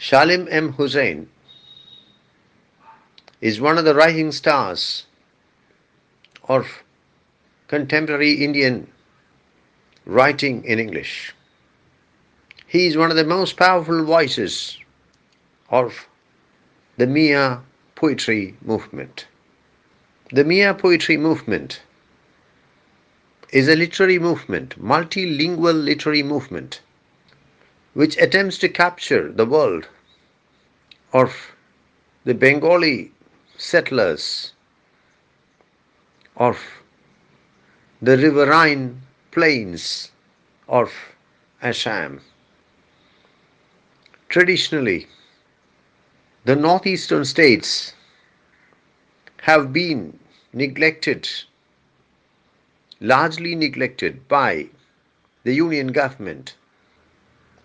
Shalim M. Hussain is one of the rising stars of contemporary Indian writing in English. He is one of the most powerful voices of the Miyah poetry movement. The Miyah poetry movement is a literary movement, multilingual literary movement, which attempts to capture the world of the Bengali settlers of the riverine plains of Assam. Traditionally, the northeastern states have been neglected, largely neglected by the union government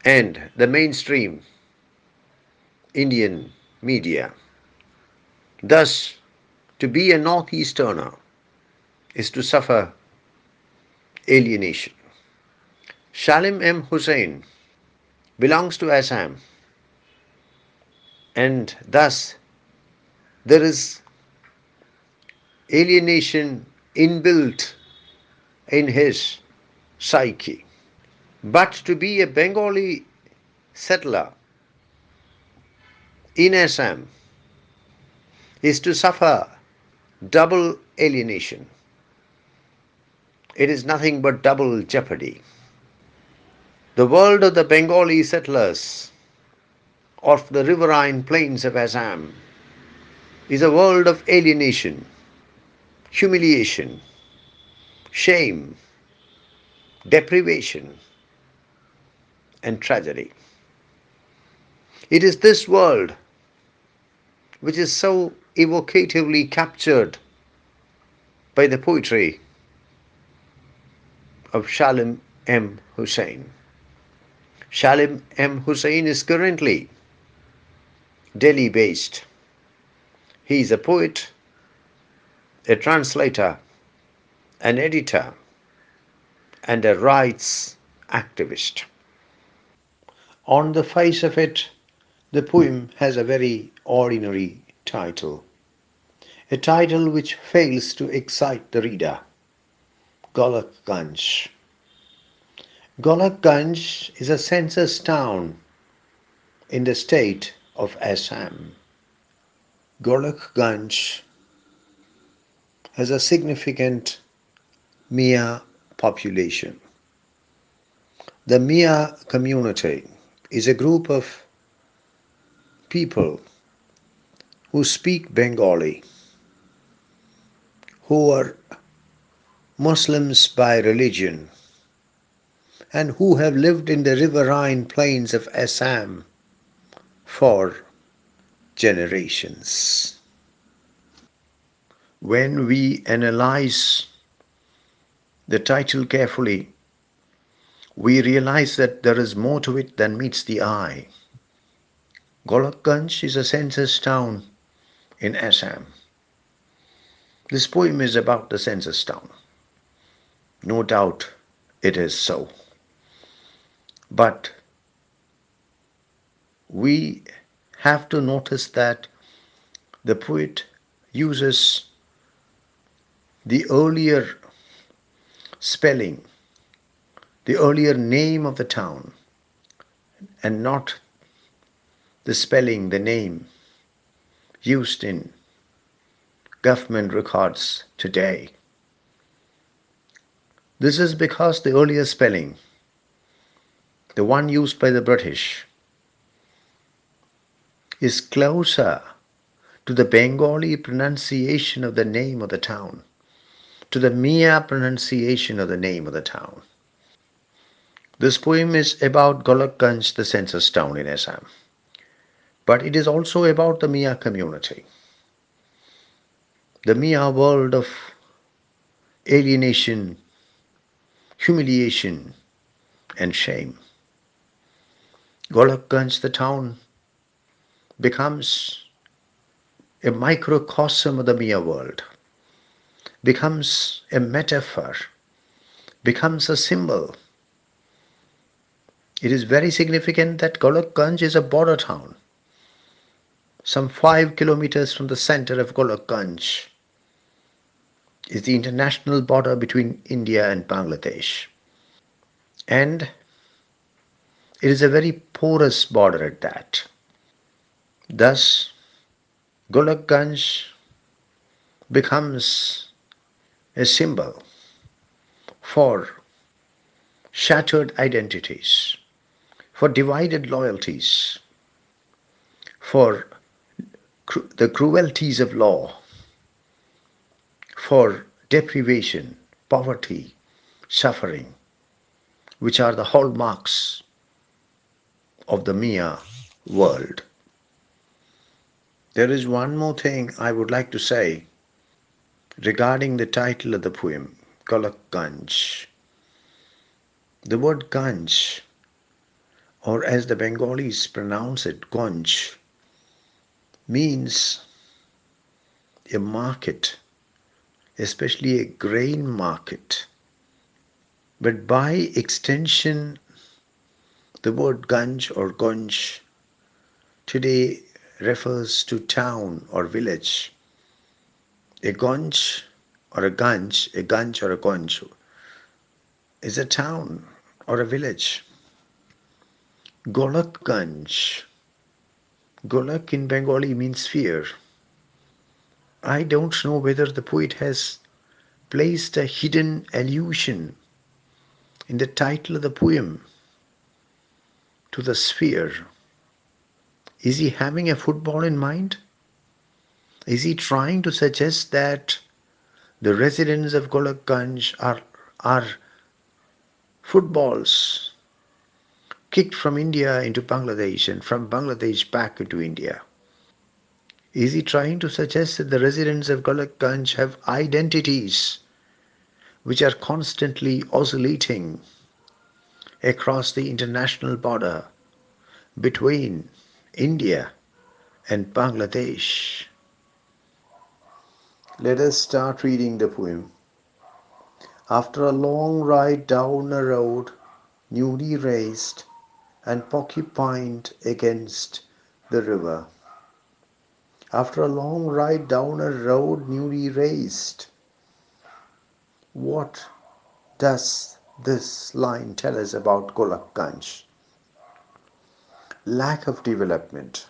and the mainstream Indian media. Thus, to be a northeasterner is to suffer alienation. Shalim M. Hussain belongs to Assam, and thus there is alienation inbuilt in his psyche. But to be a Bengali settler in Assam is to suffer double alienation. It is nothing but double jeopardy. The world of the Bengali settlers of the riverine plains of Assam is a world of alienation, humiliation, shame, deprivation, and tragedy. It is this world which is so evocatively captured by the poetry of Shalim M. Hussain. Shalim M. Hussain is currently Delhi based. He is a poet, a translator, an editor, and a rights activist. On the face of it, the poem has a very ordinary title, a title which fails to excite the reader. Golluckgonj. Golluckgonj is a census town in the state of Assam. Golluckgonj has a significant Miyah population. The Miyah community is a group of people who speak Bengali, who are Muslims by religion, and who have lived in the riverine plains of Assam for generations. When we analyze the title carefully, we realize that there is more to it than meets the eye. Golluckgonj is a census town in Assam. This poem is about the census town. No doubt it is so. But we have to notice that the poet uses the earlier spelling, the earlier name of the town, and not the spelling, the name used in government records today. This is because the earlier spelling, the one used by the British, is closer to the Bengali pronunciation of the name of the town, to the Miyah pronunciation of the name of the town. This poem is about Golluckgonj, the census town in Assam, but it is also about the Miyah community, the Miyah world of alienation, humiliation, and shame. Golluckgonj, the town, becomes a microcosm of the Miyah world, becomes a metaphor, becomes a symbol. It is very significant that Golluckgonj is a border town. Some 5 kilometers from the center of Golluckgonj is the international border between India and Bangladesh. And it is a very porous border at that. Thus, Golluckgonj becomes a symbol for shattered identities, for divided loyalties, for the cruelties of law, for deprivation, poverty, suffering, which are the hallmarks of the Miyah world. There is one more thing I would like to say regarding the title of the poem, Golluckgonj. The word Ganj, or as the Bengalis pronounce it, Gonj, means a market, especially a grain market. But by extension, the word Ganj or Gonj today refers to town or village. A Gonj or a Ganj or a Gonj is a town or a village. Golluckgonj. Golluck in Bengali means fear. I don't know whether the poet has placed a hidden allusion in the title of the poem to the sphere. Is he having a football in mind? Is he trying to suggest that the residents of Golluckgonj are footballs kicked from India into Bangladesh and from Bangladesh back into India? Is he trying to suggest that the residents of Golluckgonj have identities which are constantly oscillating across the international border between India and Bangladesh? Let us start reading the poem. After a long ride down a road newly raised and porcupined against the river. After a long ride down a road newly raised. What does this line tell us about Golluckgonj? Lack of development.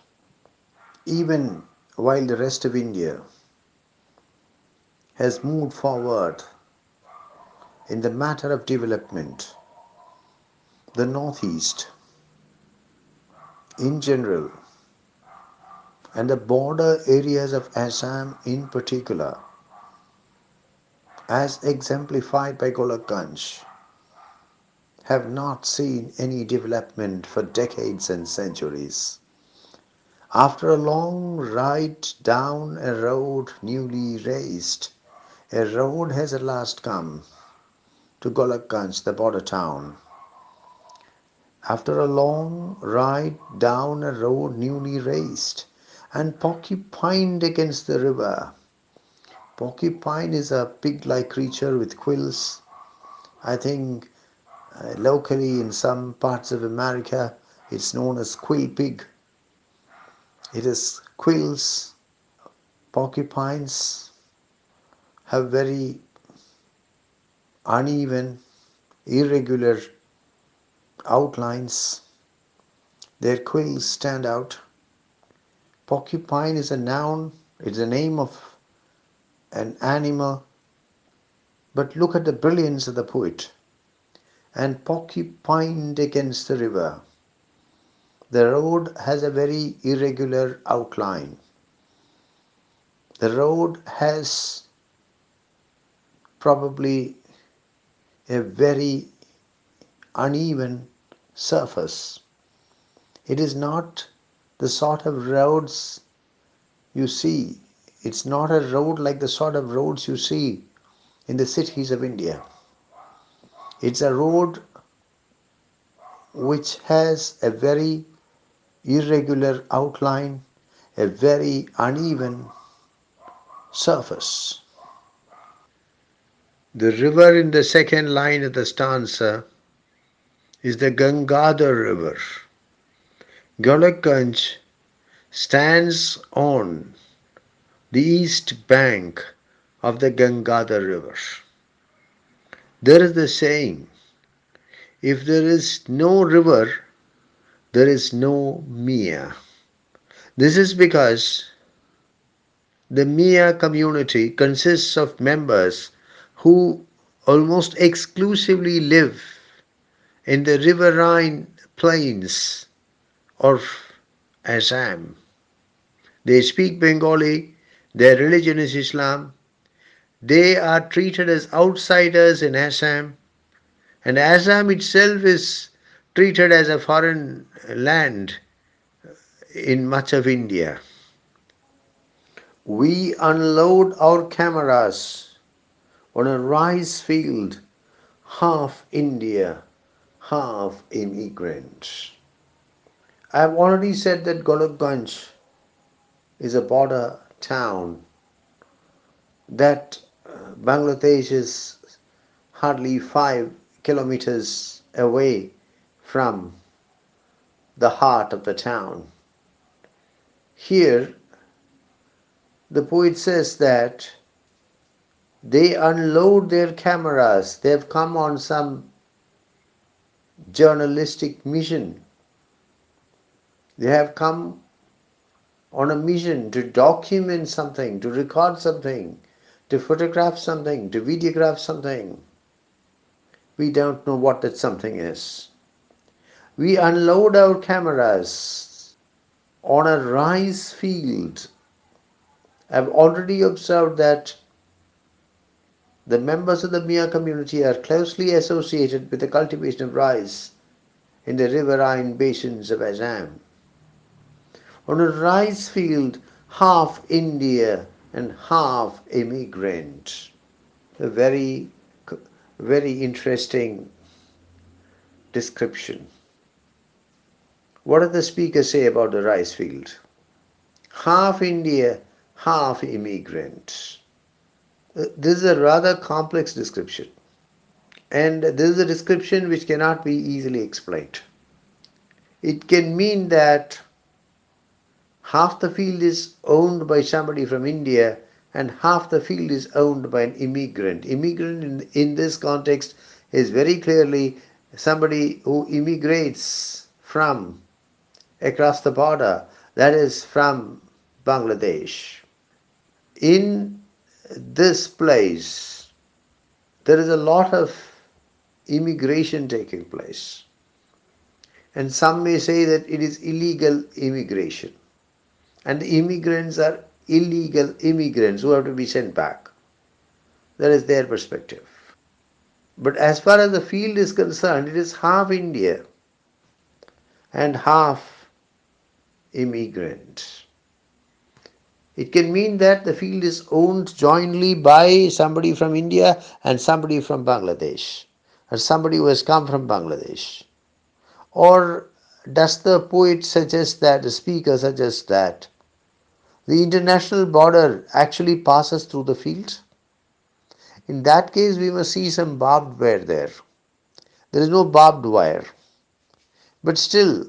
Even while the rest of India has moved forward in the matter of development, the Northeast in general and the border areas of Assam in particular, as exemplified by Golluckgonj, have not seen any development for decades and centuries. After a long ride down a road newly raised, a road has at last come to Golluckgonj, the border town. After a long ride down a road newly raised and porcupined against the river. Porcupine is a pig-like creature with quills. I think locally in some parts of America it's known as quill pig. It has quills. Porcupines have very uneven, irregular outlines. Their quills stand out. Porcupine is a noun. It's the name of an animal. But look at the brilliance of the poet. And porcupined against the river. The road has a very irregular outline. The road has probably a very uneven surface. It is not the sort of roads you see. It's not a road like the sort of roads you see in the cities of India. It's a road which has a very irregular outline, a very uneven surface. The river in the second line of the stanza is the Gangadhar River. Golluckgonj stands on the east bank of the Gangadhar River. There is the saying, if there is no river, there is no Miyah. This is because the Miyah community consists of members who almost exclusively live in the riverine plains of Assam. They speak Bengali, their religion is Islam, they are treated as outsiders in Assam, and Assam itself is treated as a foreign land in much of India. We unload our cameras on a rice field, half India, half immigrant. I have already said that Golluckgonj is a border town, that Bangladesh is hardly 5 kilometers away from the heart of the town. Here, the poet says that they unload their cameras, they have come on some journalistic mission. They have come on a mission to document something, to record something, to photograph something, to videograph something. We don't know what that something is. We unload our cameras on a rice field. I've already observed that the members of the Miyah community are closely associated with the cultivation of rice in the riverine basins of Assam. On a rice field, half India and half immigrant. A very interesting description. What does the speaker say about the rice field? Half India, half immigrant. This is a rather complex description, and this is a description which cannot be easily explained. It can mean that half the field is owned by somebody from India and half the field is owned by an immigrant. Immigrant in this context is very clearly somebody who immigrates from across the border, that is from Bangladesh. In this place, there is a lot of immigration taking place. And some may say that it is illegal immigration. And the immigrants are illegal immigrants who have to be sent back. That is their perspective. But as far as the field is concerned, it is half India and half immigrant. It can mean that the field is owned jointly by somebody from India and somebody from Bangladesh, or somebody who has come from Bangladesh. Or does the poet suggest that, the speaker suggests that the international border actually passes through the field? In that case, we must see some barbed wire there. There is no barbed wire. But still,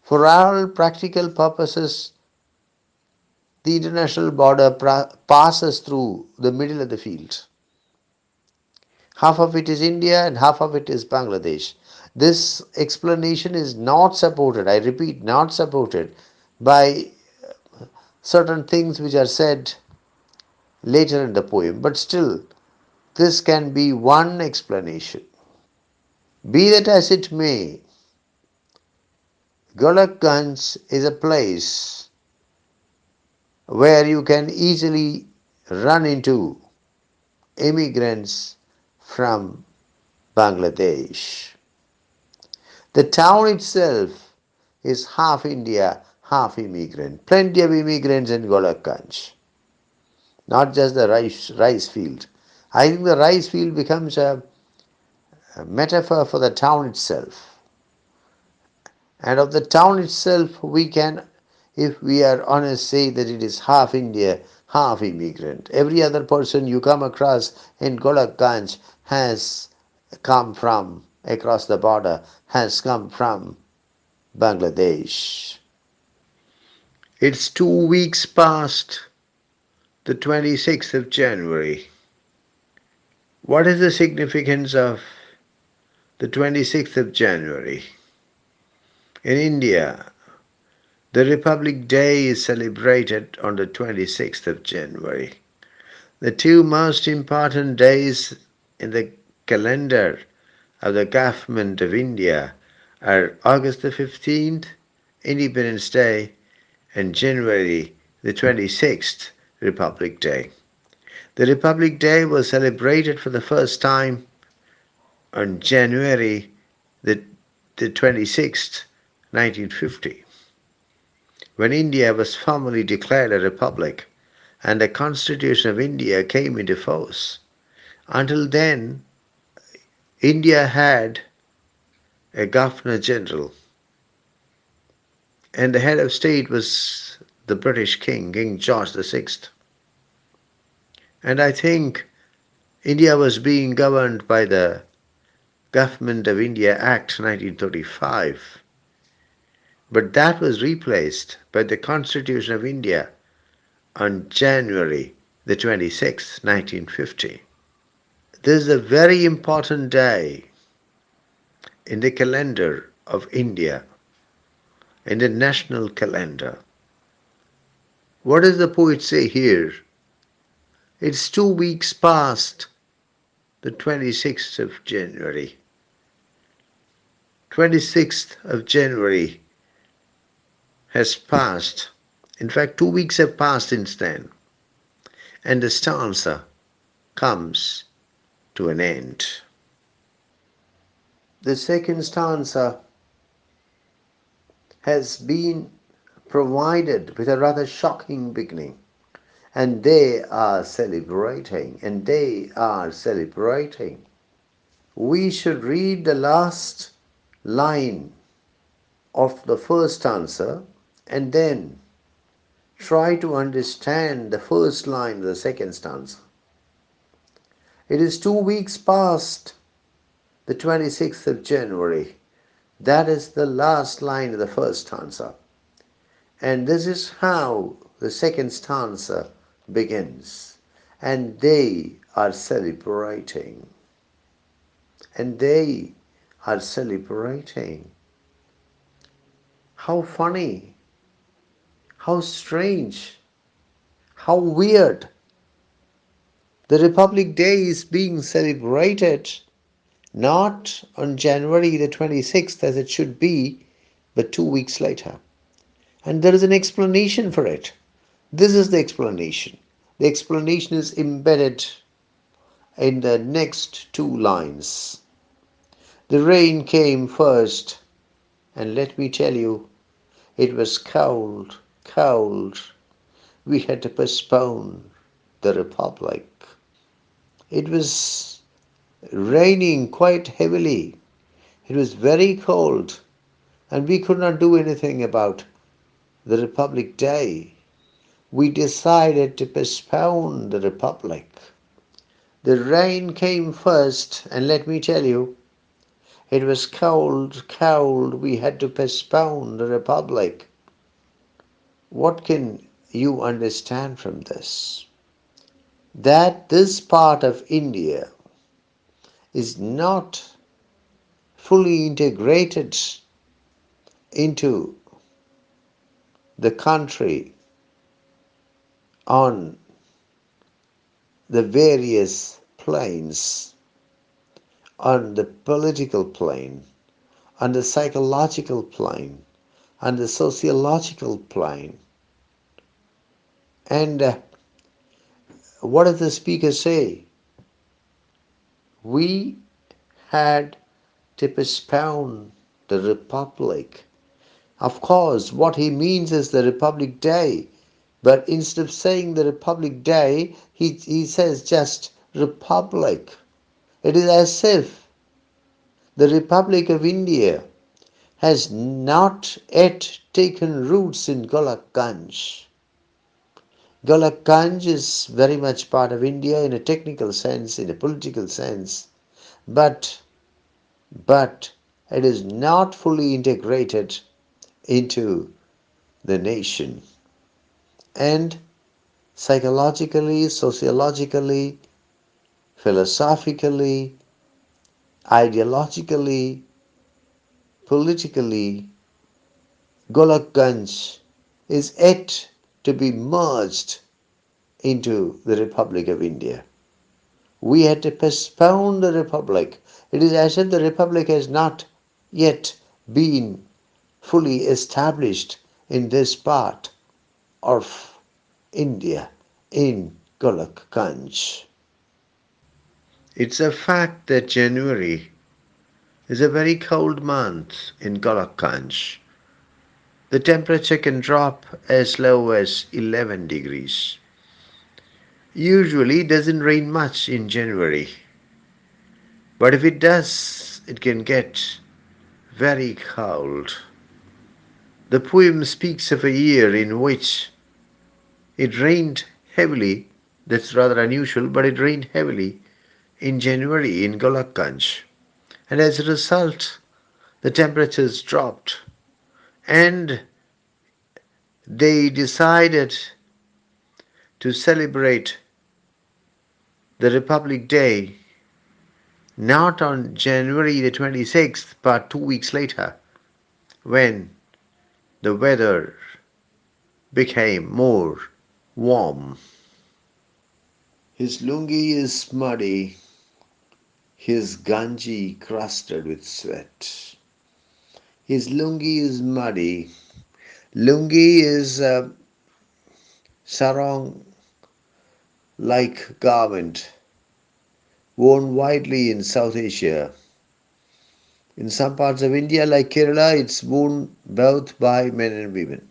for all practical purposes, the international border passes through the middle of the field. Half of it is India and half of it is Bangladesh. This explanation is not supported, I repeat, not supported by certain things which are said later in the poem. But still, this can be one explanation. Be that as it may, Golluckgonj is a place where you can easily run into immigrants from Bangladesh. The town itself is half India, half immigrant. Plenty of immigrants in Golluckgonj, not just the rice field. I think the rice field becomes a metaphor for the town itself. And of the town itself, we can, if we are honest, say that it is half India, half immigrant. Every other person you come across in Golluckgonj has come from across the border, has come from Bangladesh. It's 2 weeks past the 26th of January. What is the significance of the 26th of January? In India, the Republic Day is celebrated on the 26th of January. The two most important days in the calendar of the government of India are August the 15th, Independence Day, and January the 26th, Republic Day. The Republic Day was celebrated for the first time on January the 26th, 1950, when India was formally declared a republic and the Constitution of India came into force. Until then, India had a Governor General, and the head of state was the British King, King George VI. And I think India was being governed by the Government of India Act 1935, but that was replaced by the Constitution of India on January the 26th, 1950. This is a very important day in the calendar of India, in the national calendar. What does the poet say here? It's 2 weeks past the 26th of January. 26th of January has passed. In fact, 2 weeks have passed since then. And the stanza comes to an end. The second stanza has been provided with a rather shocking beginning. And they are celebrating, and they are celebrating. We should read the last line of the first stanza and then try to understand the first line of the second stanza. It is 2 weeks past the 26th of January. That is the last line of the first stanza. And this is how the second stanza begins. And they are celebrating. And they are celebrating. How funny, how strange, how weird. The Republic Day is being celebrated not on January the 26th as it should be, but 2 weeks later. And there is an explanation for it. This is the explanation. The explanation is embedded in the next two lines. The rain came first, and let me tell you, it was cold, cold. We had to postpone the Republic. It was raining quite heavily. It was very cold, and we could not do anything about the Republic Day. We decided to postpone the Republic. The rain came first, and let me tell you, it was cold, cold. We had to postpone the Republic. What can you understand from this? That this part of India is not fully integrated into the country on the various planes, on the political plane, on the psychological plane, on the sociological plane. And what does the speaker say? We had to postpone the Republic. Of course, what he means is the Republic Day. But instead of saying the Republic Day, he says just Republic. It is as if the Republic of India has not yet taken roots in Golluckgonj. Golluckgonj is very much part of India in a technical sense, in a political sense, but it is not fully integrated into the nation. and psychologically, sociologically, philosophically, ideologically, politically, Golluckgonj is yet to be merged into the Republic of India. We had to postpone the Republic. It is as if the Republic has not yet been fully established in this part of India, in Golluckgonj. It's a fact that January is a very cold month in Golluckgonj. The temperature can drop as low as 11 degrees. Usually it doesn't rain much in January, but if it does, it can get very cold. The poem speaks of a year in which it rained heavily. That's rather unusual, but it rained heavily in January in Golluckgonj. And as a result, the temperatures dropped and they decided to celebrate the Republic Day not on January the 26th, but 2 weeks later when the weather became more warm. His lungi is muddy, his ganji crusted with sweat. His lungi is muddy. Lungi is a sarong like garment worn widely in South Asia. In some parts of India, like Kerala, it's worn both by men and women.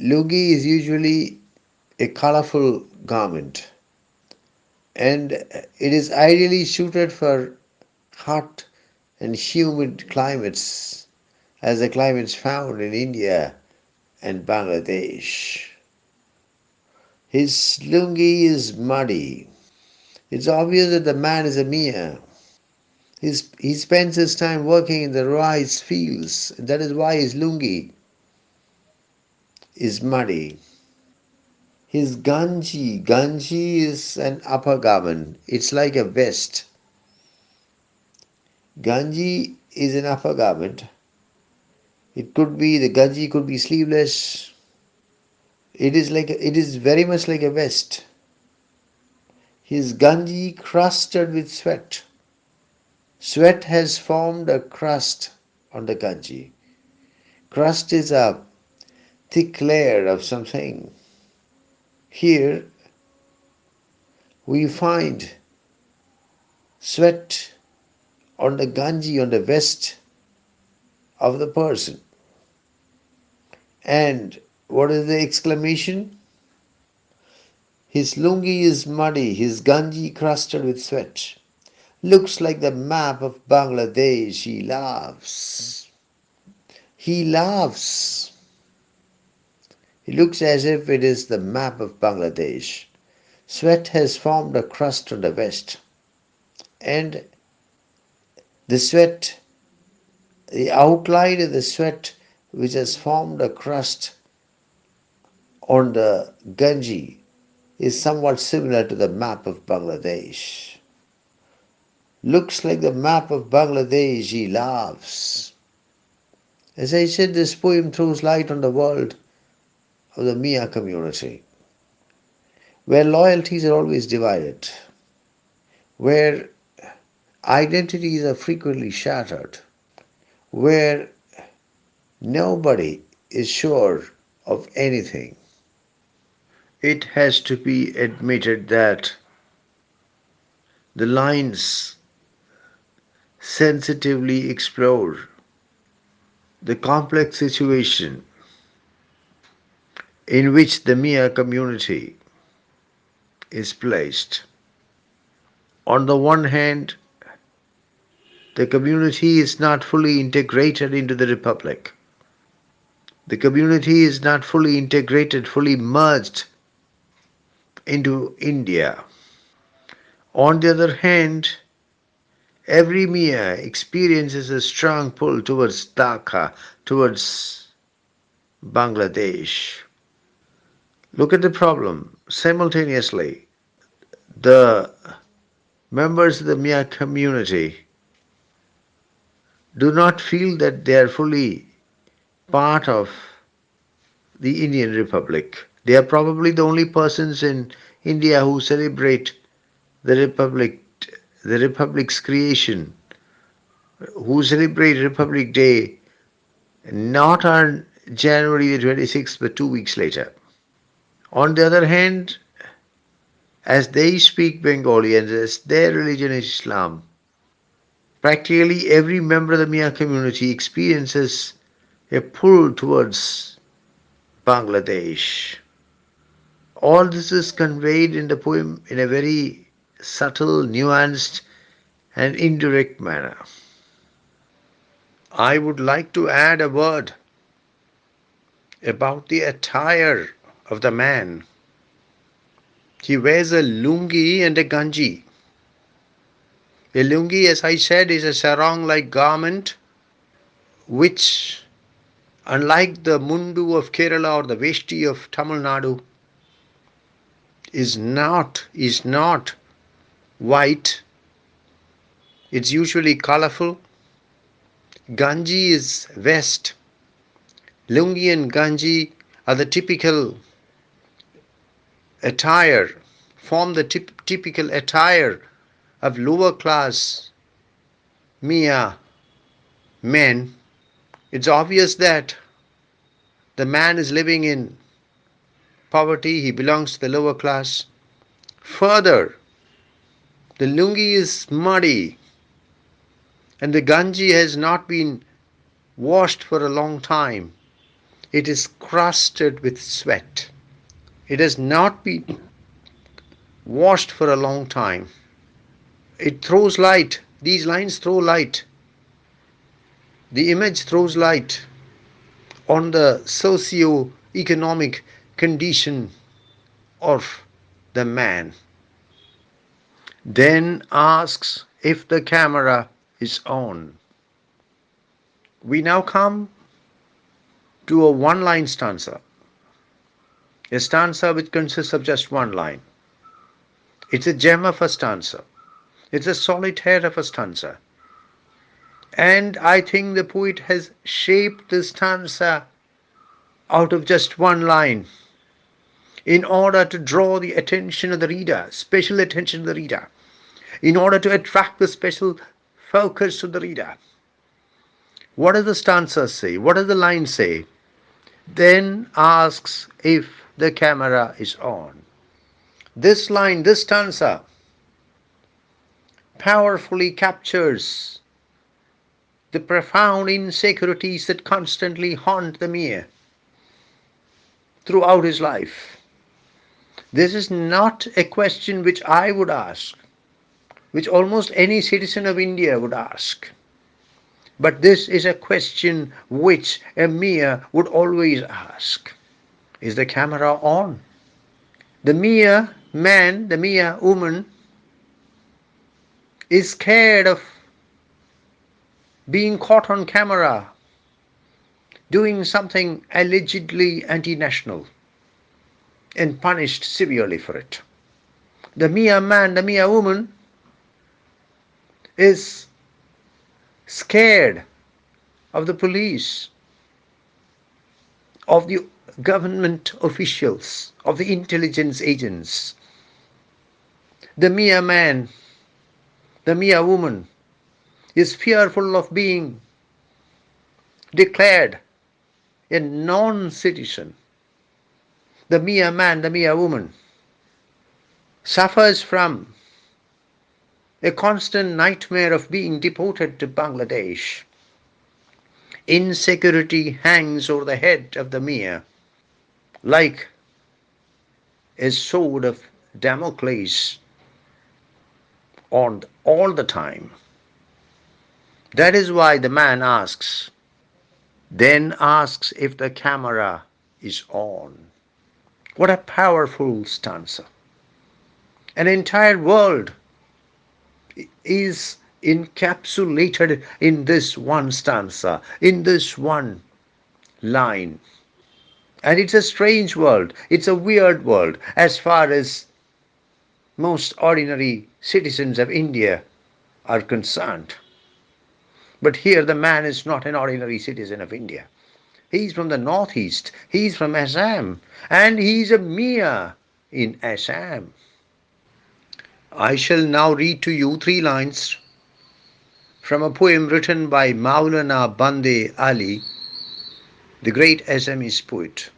Lungi is usually a colorful garment and it is ideally suited for hot and humid climates as the climates found in India and Bangladesh. His lungi is muddy. It's obvious that the man is a Miyah. He spends his time working in the rice fields. That is why his lungi is muddy. His ganji is an upper garment. It's like a vest. Ganji is an upper garment. The ganji could be sleeveless. It is very much like a vest. His ganji crusted with sweat. Sweat has formed a crust on the ganji. Crust is a thick layer of something. Here we find sweat on the ganji, on the vest of the person. And what is the exclamation? His lungi is muddy, his ganji crusted with sweat. Looks like the map of Bangladesh. He laughs. He laughs. It looks as if it is the map of Bangladesh. Sweat has formed a crust on the vest. And the sweat, the outline of the sweat which has formed a crust on the ganji is somewhat similar to the map of Bangladesh. Looks like the map of Bangladesh. He laughs. As I said, this poem throws light on the world of the Miyah community, where loyalties are always divided, where identities are frequently shattered, where nobody is sure of anything. It has to be admitted that the lines sensitively explore the complex situation in which the Miyah community is placed. On the one hand, the community is not fully integrated into the Republic. The community is not fully integrated, fully merged into India. On the other hand, every Miyah experiences a strong pull towards Dhaka, towards Bangladesh. Look at the problem. Simultaneously, the members of the Miyah community do not feel that they are fully part of the Indian Republic. They are probably the only persons in India who celebrate the Republic, the Republic's creation, who celebrate Republic Day not on January the 26th but 2 weeks later. On the other hand, as they speak Bengali and as their religion is Islam, practically every member of the Miyah community experiences a pull towards Bangladesh. All this is conveyed in the poem in a very subtle, nuanced, and indirect manner. I would like to add a word about the attire of the man. He wears a lungi and a ganji. A lungi, as I said, is a sarong-like garment which, unlike the mundu of Kerala or the veshti of Tamil Nadu, is not white. It's usually colorful. Ganji is vest. Lungi and ganji are the typical attire, form the typical attire of lower class Miyah men. It's obvious that the man is living in poverty, he belongs to the lower class. Further, the lungi is muddy and the ganji has not been washed for a long time. It is crusted with sweat. It has not been washed for a long time. It throws light. These lines throw light. The image throws light on the socio-economic condition of the man. Then asks if the camera is on. We now come to a one-line stanza. A stanza which consists of just one line. It's a gem of a stanza. It's a solitaire of a stanza. And I think the poet has shaped the stanza out of just one line in order to draw the attention of the reader, special attention of the reader, in order to attract the special focus of the reader. What does the stanza say? What does the line say? Then asks if the camera is on. This line, this stanza, powerfully captures the profound insecurities that constantly haunt the Miyah throughout his life. This is not a question which I would ask, which almost any citizen of India would ask. But this is a question which a Miyah would always ask. Is the camera on? The Miyah man, the Miyah woman is scared of being caught on camera doing something allegedly anti-national and punished severely for it. The Miyah man, the Miyah woman is scared of the police, of the government officials, of the intelligence agents. The Miyah man, the Miyah woman is fearful of being declared a non-citizen. The Miyah man, the Miyah woman suffers from a constant nightmare of being deported to Bangladesh. Insecurity hangs over the head of the Miyah like a sword of Damocles on all the time. That is why the man then asks if the camera is on. What a powerful stanza. An entire world is encapsulated in this one stanza, in this one line. And it's a strange world. It's a weird world as far as most ordinary citizens of India are concerned. But here the man is not an ordinary citizen of India. He's from the northeast. He's from Assam. And he's a Miyah in Assam. I shall now read to you 3 lines from a poem written by Maulana Bande Ali, the great Assamese poet.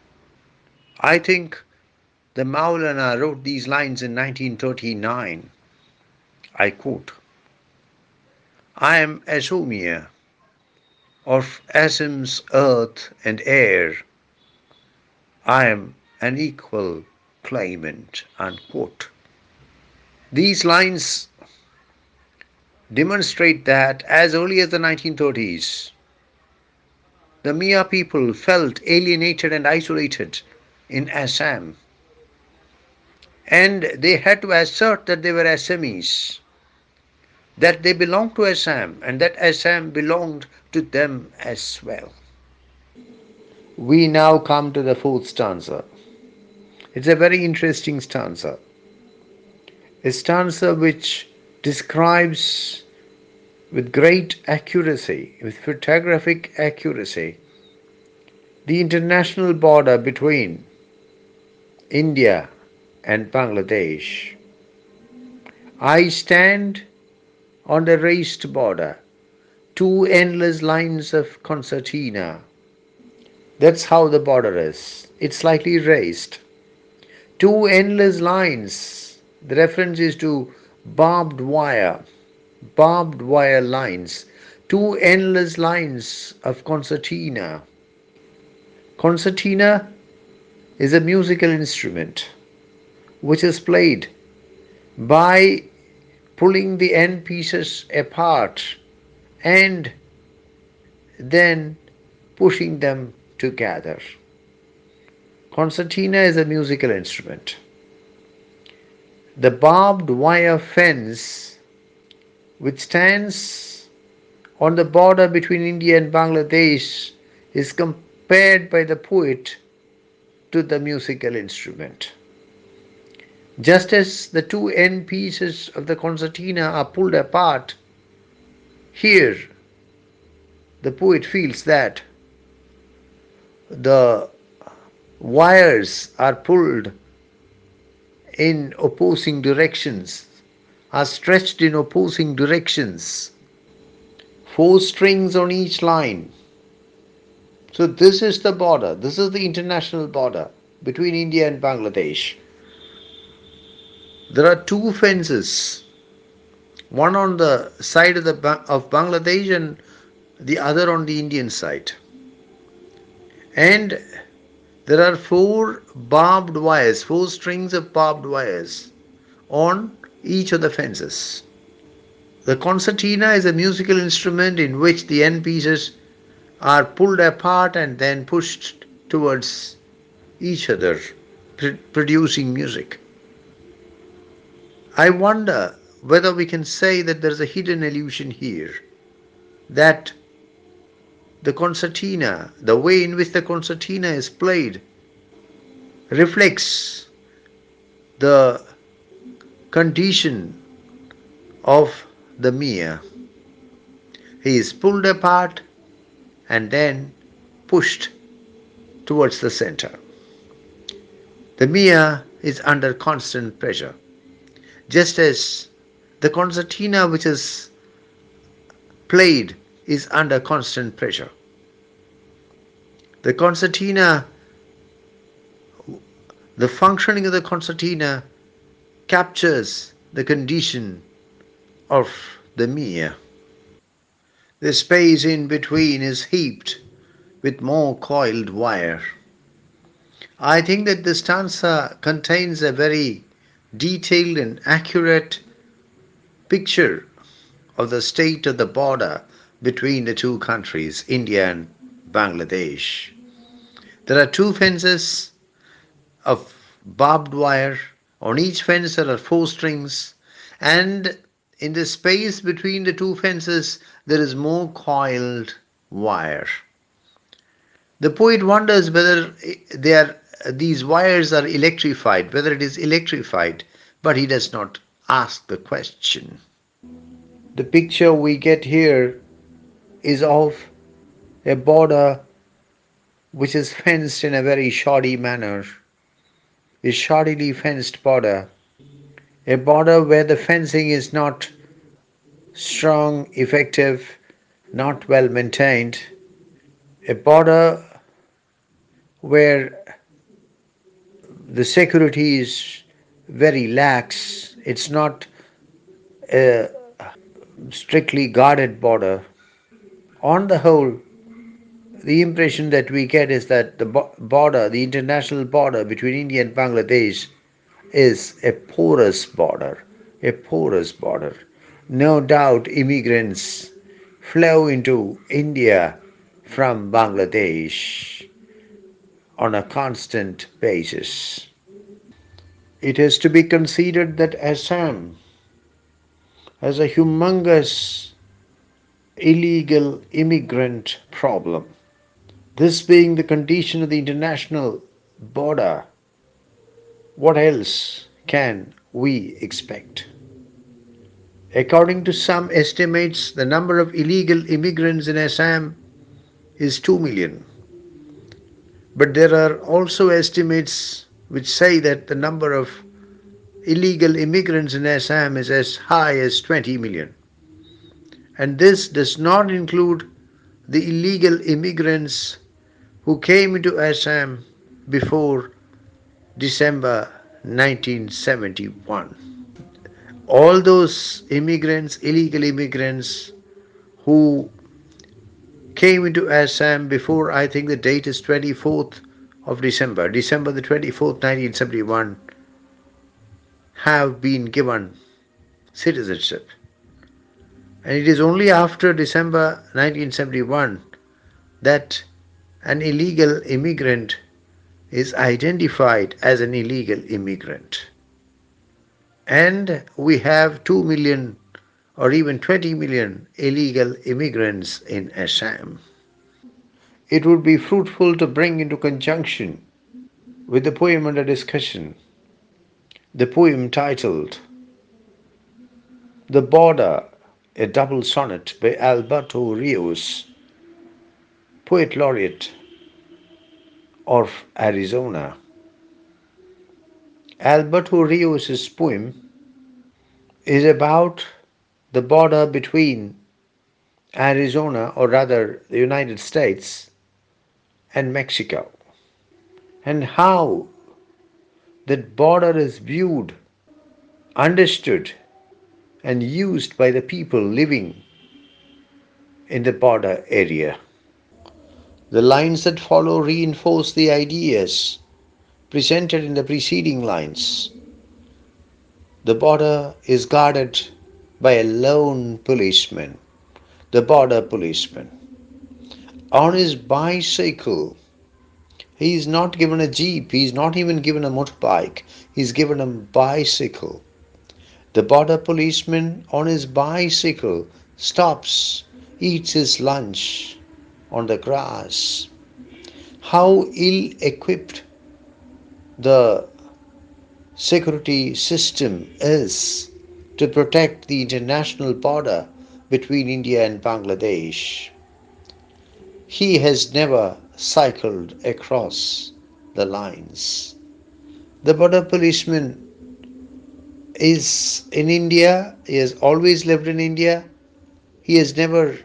I think the Maulana wrote these lines in 1939. I quote, I am Assomia, of Assam's earth and air. I am an equal claimant. Unquote. These lines demonstrate that as early as the 1930s, the Miyah people felt alienated and isolated in Assam, and they had to assert that they were Assamese, that they belonged to Assam, and that Assam belonged to them as well. We now come to the fourth stanza. It's a very interesting stanza, a stanza which describes with great accuracy, with photographic accuracy, the international border between India and Bangladesh. I stand on the raised border, two endless lines of concertina. That's how the border is. It's slightly raised. Two endless lines. The reference is to barbed wire lines. Two endless lines of concertina. Concertina is a musical instrument which is played by pulling the end pieces apart and then pushing them together. Concertina is a musical instrument. The barbed wire fence which stands on the border between India and Bangladesh is compared by the poet to the musical instrument. Just as the two end pieces of the concertina are pulled apart, here the poet feels that the wires are pulled in opposing directions, are stretched in opposing directions, 4 strings on each line. So this is the border, this is the international border between India and Bangladesh. There are two fences, one on the side of Bangladesh and the other on the Indian side. And there are 4 strings of barbed wires on each of the fences. The concertina is a musical instrument in which the end pieces are pulled apart and then pushed towards each other, producing music. I wonder whether we can say that there is a hidden allusion here, that the concertina, the way in which the concertina is played, reflects the condition of the Miyah. He is pulled apart and then pushed towards the center. The Miyah is under constant pressure, just as the concertina which is played is under constant pressure. The concertina, the functioning of the concertina captures the condition of the Miyah. The space in between is heaped with more coiled wire. I think that the stanza contains a very detailed and accurate picture of the state of the border between the two countries, India and Bangladesh. There are two fences of barbed wire. On each fence there are 4 strings, and in the space between the two fences there is more coiled wire. The poet wonders whether they are, these wires are electrified, whether it is electrified, but he does not ask the question. The picture we get here is of a border which is fenced in a very shoddy manner, a shoddily fenced border, a border where the fencing is not strong, effective, not well maintained, a border where the security is very lax. It's not a strictly guarded border. On the whole, the impression that we get is that the border, the international border between India and Bangladesh, is a porous border. A porous border. No doubt immigrants flow into India from Bangladesh on a constant basis. It is to be considered that Assam has a humongous illegal immigrant problem. This being the condition of the international border, what else can we expect? According to some estimates, the number of illegal immigrants in Assam is 2 million. But there are also estimates which say that the number of illegal immigrants in Assam is as high as 20 million. And this does not include the illegal immigrants who came into Assam before December 1971. All those immigrants, illegal immigrants who came into Assam before, I think the date is 24th of December, December the 24th, 1971, have been given citizenship. And it is only after December 1971 that an illegal immigrant is identified as an illegal immigrant. And we have 2 million or even 20 million illegal immigrants in Assam. It would be fruitful to bring into conjunction with the poem under discussion the poem titled The Border, a double sonnet by Alberto Rios, poet laureate of Arizona. Alberto Rios' poem is about the border between Arizona, or rather the United States, and Mexico, and how that border is viewed, understood, and used by the people living in the border area. The lines that follow reinforce the ideas presented in the preceding lines. The border is guarded by a lone policeman, the border policeman. On his bicycle, he is not given a jeep, he is not even given a motorbike, he is given a bicycle. The border policeman on his bicycle stops, eats his lunch on the grass. How ill equipped the security system is to protect the international border between India and Bangladesh. He has never cycled across the lines. The border policeman is in India, he has always lived in India, he has never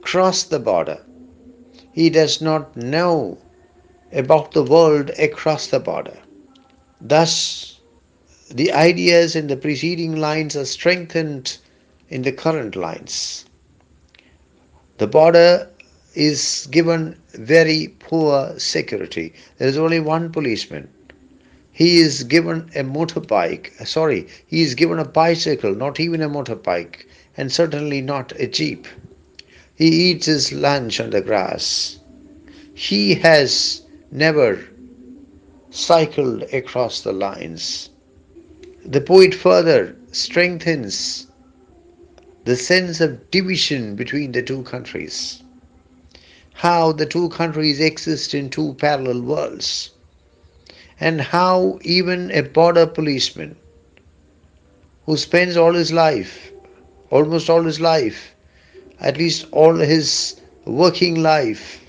crossed the border. He does not know about the world across the border. Thus, the ideas in the preceding lines are strengthened in the current lines. The border is given very poor security. There is only one policeman. He is given a motorbike, he is given a bicycle, not even a motorbike, and certainly not a jeep. He eats his lunch on the grass. He has never cycled across the lines. The poet further strengthens the sense of division between the two countries. how the two countries exist in two parallel worlds, and how even a border policeman who spends all his life, almost all his life, at least all his working life,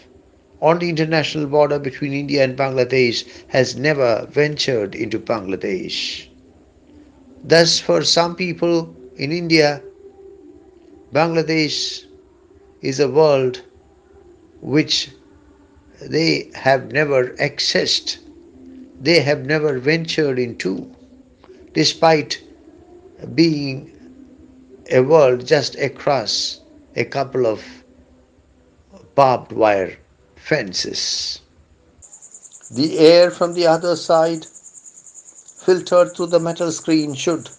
on the international border between India and Bangladesh has never ventured into Bangladesh. Thus, for some people in India, Bangladesh is a world which they have never accessed, they have never ventured into, despite being a world just across a couple of barbed wire fences. The air from the other side, filtered through the metal screen, should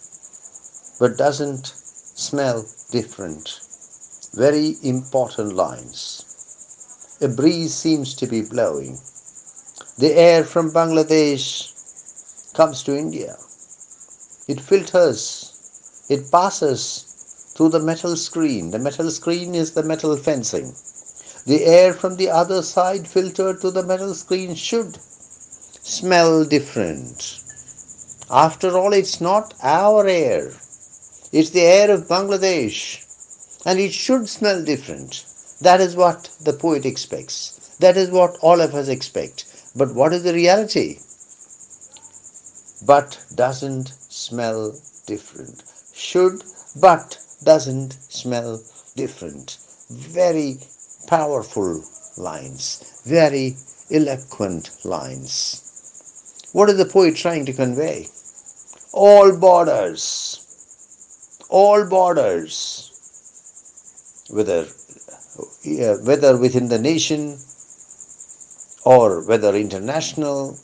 but doesn't smell different. Very important lines. A breeze seems to be blowing. The air from Bangladesh comes to India. It filters, it passes through the metal screen. The metal screen is the metal fencing. The air from the other side filtered to the metal screen should smell different. After all, it's not our air, it's the air of Bangladesh, and it should smell different. That is what the poet expects. That is what all of us expect. But what is the reality? But doesn't smell different. Should but doesn't smell different. Very powerful lines, very eloquent lines. What is the poet trying to convey? All borders, whether whether within the nation or whether international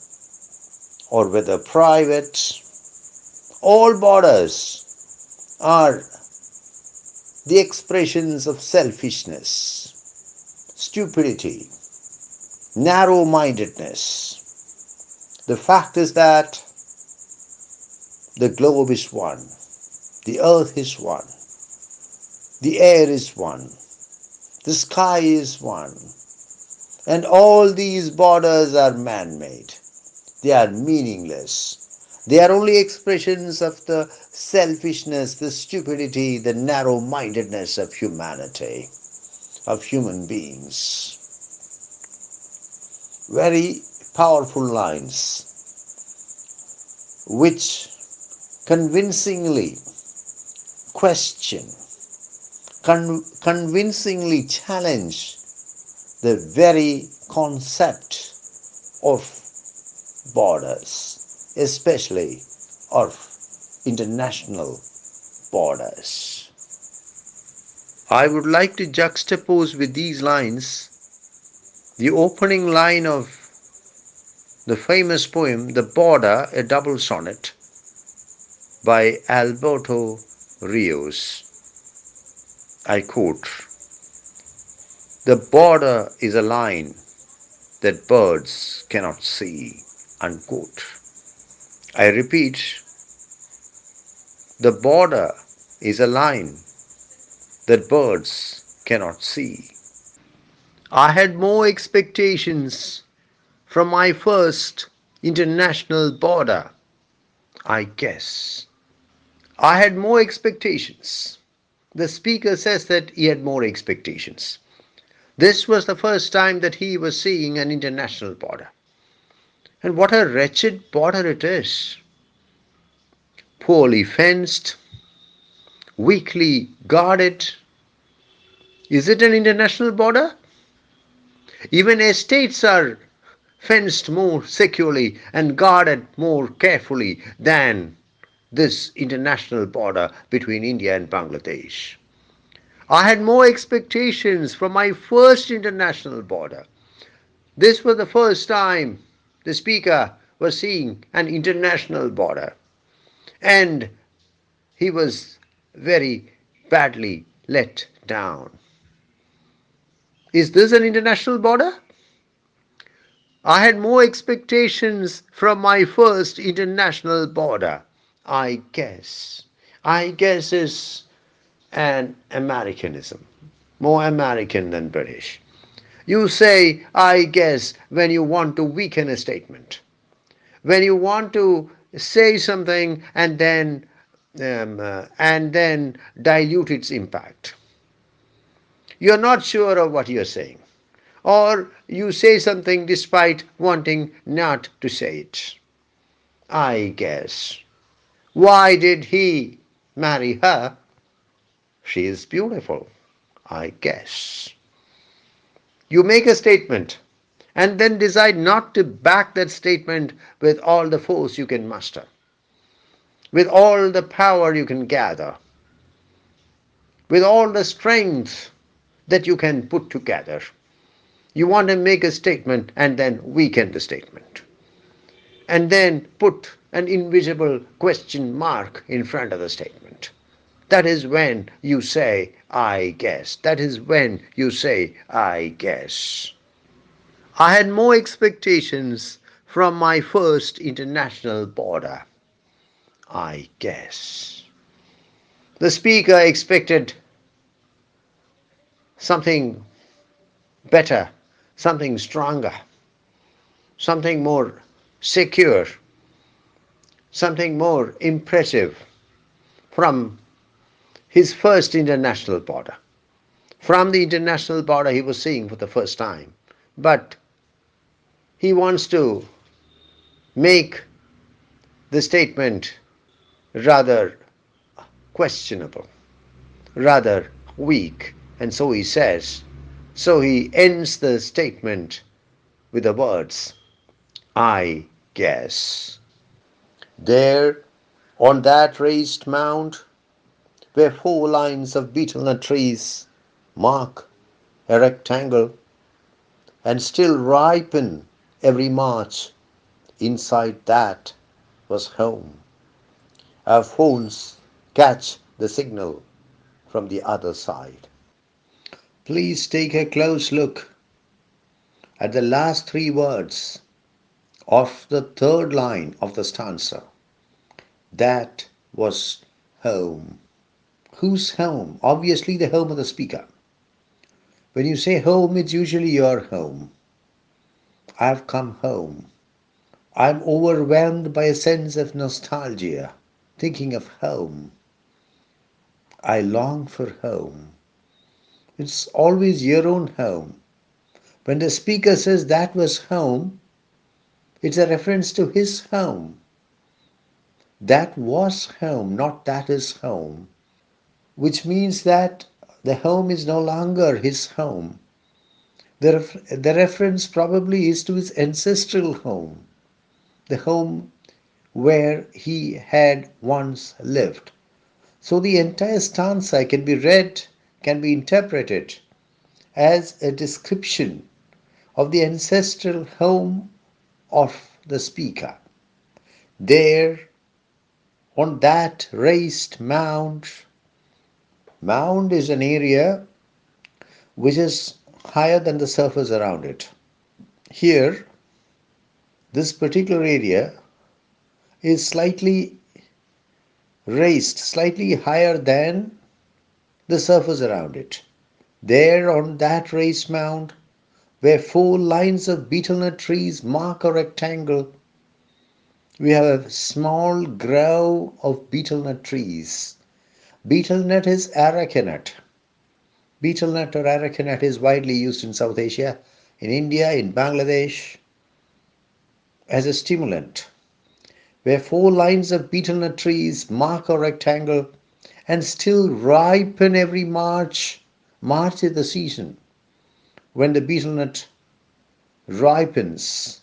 or whether private, all borders are the expressions of selfishness, stupidity, narrow-mindedness. The fact is that the globe is one, the earth is one, the air is one, the sky is one, and all these borders are man-made. They are meaningless. They are only expressions of the selfishness, the stupidity, the narrow-mindedness of humanity, of human beings. Very powerful lines which convincingly question, convincingly challenge the very concept of borders, especially of international borders. I would like to juxtapose with these lines the opening line of the famous poem The Border, a Double Sonnet by Alberto Rios. I quote, "The border is a line that birds cannot see." Unquote. I repeat, the border is a line that birds cannot see. I had more expectations from my first international border, I guess. I had more expectations. The speaker says that he had more expectations. This was the first time that he was seeing an international border. And what a wretched border it is. Poorly fenced, weakly guarded. Is it an international border? Even estates are fenced more securely and guarded more carefully than this international border between India and Bangladesh. I had more expectations from my first international border. This was the first time the speaker was seeing an international border, and he was very badly let down. Is this an international border? I had more expectations from my first international border. I guess. I guess is an Americanism, more American than British. You say, I guess, when you want to weaken a statement, when you want to say something and then dilute its impact. You're not sure of what you're saying, or you say something despite wanting not to say it. I guess. Why did he marry her? She is beautiful. I guess. You make a statement and then decide not to back that statement with all the force you can muster, with all the power you can gather, with all the strength that you can put together. You want to make a statement and then weaken the statement, and then put an invisible question mark in front of the statement. That is when you say, I guess. That is when you say, I guess. I had more expectations from my first international border. I guess. The speaker expected something better, something stronger, something more secure, something more impressive from his first international border. From the international border he was seeing for the first time. But he wants to make the statement rather questionable, rather weak. And so he says, so he ends the statement with the words, I guess. There, on that raised mound, where four lines of betel-nut trees mark a rectangle and still ripen every March, inside that was home. Our phones catch the signal from the other side. Please take a close look at the last three words of the third line of the stanza. That was home. Whose home? Obviously, the home of the speaker. When you say home, it's usually your home. I've come home. I'm overwhelmed by a sense of nostalgia, thinking of home. I long for home. It's always your own home. When the speaker says that was home, it's a reference to his home. That was home, not that is home, which means that the home is no longer his home. The reference probably is to his ancestral home, the home where he had once lived. So the entire stanza can be read, can be interpreted as a description of the ancestral home of the speaker. There, on that raised mound, mound is an area which is higher than the surface around it. Here, this particular area is slightly raised, slightly higher than the surface around it. There, on that raised mound, where four lines of betel-nut trees mark a rectangle, we have a small grove of betel-nut trees. Betel-nut is areca nut. Betel-nut or areca nut is widely used in South Asia, in India, in Bangladesh, as a stimulant. Where four lines of betel-nut trees mark a rectangle and still ripen every March. March is the season when the betel-nut ripens.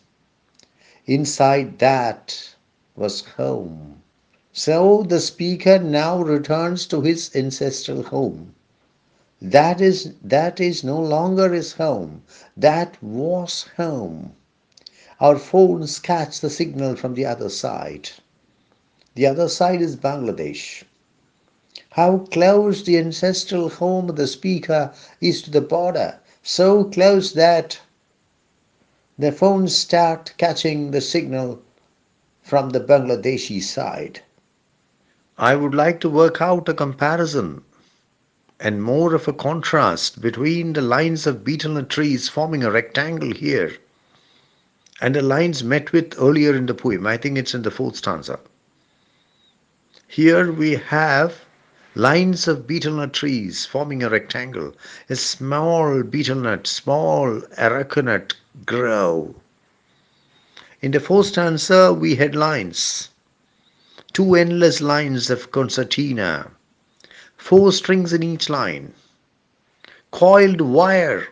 Inside that was home. So the speaker now returns to his ancestral home. That is no longer his home. That was home. Our phones catch the signal from the other side. The other side is Bangladesh. How close the ancestral home of the speaker is to the border. So close that the phones start catching the signal from the Bangladeshi side. I would like to work out a comparison and more of a contrast between the lines of beetle-nut trees forming a rectangle here and the lines met with earlier in the poem. I think it's in the fourth stanza. Here we have lines of beetle-nut trees forming a rectangle. A small beetle-nut, small arecanut grow. In the fourth stanza, we had lines, two endless lines of concertina, four strings in each line, coiled wire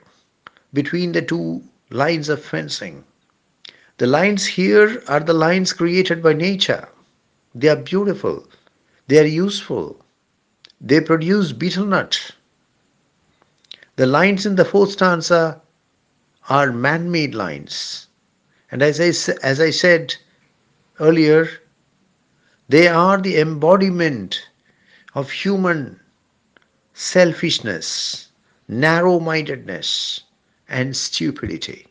between the two lines of fencing. The lines here are the lines created by nature. They are beautiful. They are useful. They produce betel nut. The lines in the fourth stanza are man-made lines. And as I said earlier, they are the embodiment of human selfishness, narrow-mindedness, and stupidity.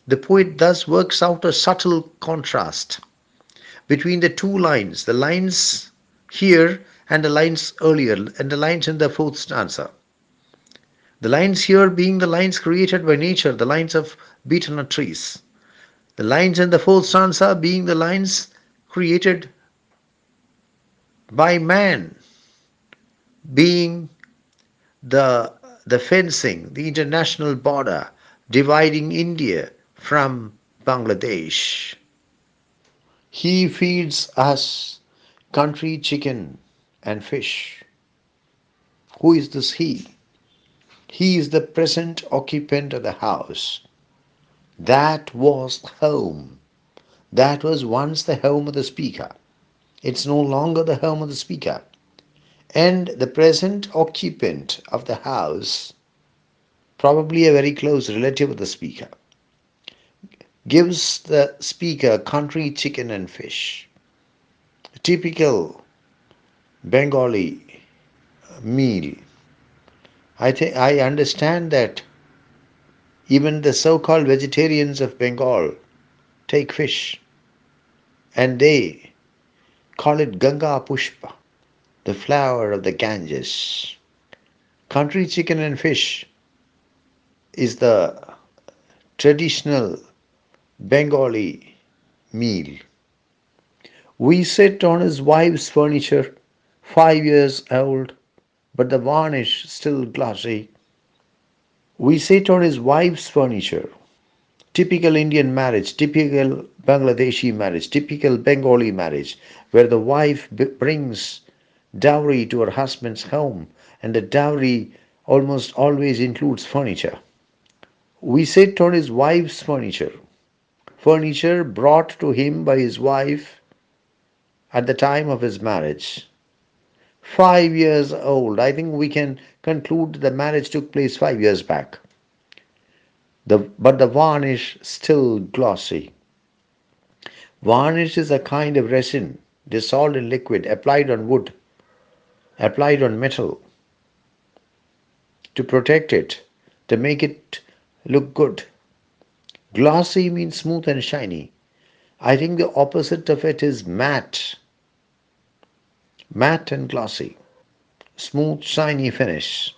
The poet thus works out a subtle contrast between the two lines, the lines here and the lines earlier, and the lines in the fourth stanza. The lines here being the lines created by nature, the lines of beetle nut trees. The lines in the fourth stanza being the lines created by man, being the, the fencing, the international border dividing India from Bangladesh. He feeds us country chicken and fish. Who is this he? He is the present occupant of the house. That was home. That was once the home of the speaker. It's no longer the home of the speaker. And the present occupant of the house, probably a very close relative of the speaker, gives the speaker country chicken and fish. A typical Bengali meal. I understand that even the so-called vegetarians of Bengal take fish and they call it Ganga Pushpa, the flower of the Ganges. Country chicken and fish is the traditional Bengali meal. We sit on his wife's furniture, 5 years old, but the varnish still glossy. We sit on his wife's furniture. Typical Indian marriage, typical Bangladeshi marriage, typical Bengali marriage, where the wife brings dowry to her husband's home, and the dowry almost always includes furniture. We sit on his wife's furniture, furniture brought to him by his wife at the time of his marriage. 5 years old. I think we can conclude the marriage took place 5 years back. But the varnish still glossy. Varnish is a kind of resin dissolved in liquid, applied on wood, applied on metal to protect it, to make it look good. Glossy means smooth and shiny. I think the opposite of it is matte. Matte and glossy. Smooth, shiny finish.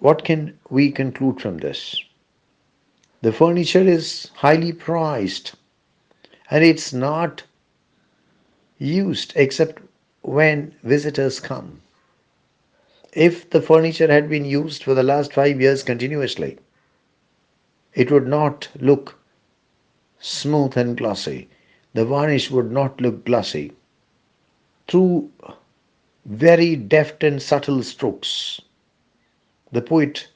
What can we conclude from this? The furniture is highly prized and it's not used except when visitors come. If the furniture had been used for the last 5 years continuously, it would not look smooth and glossy. The varnish would not look glossy. Through very deft and subtle strokes, the poet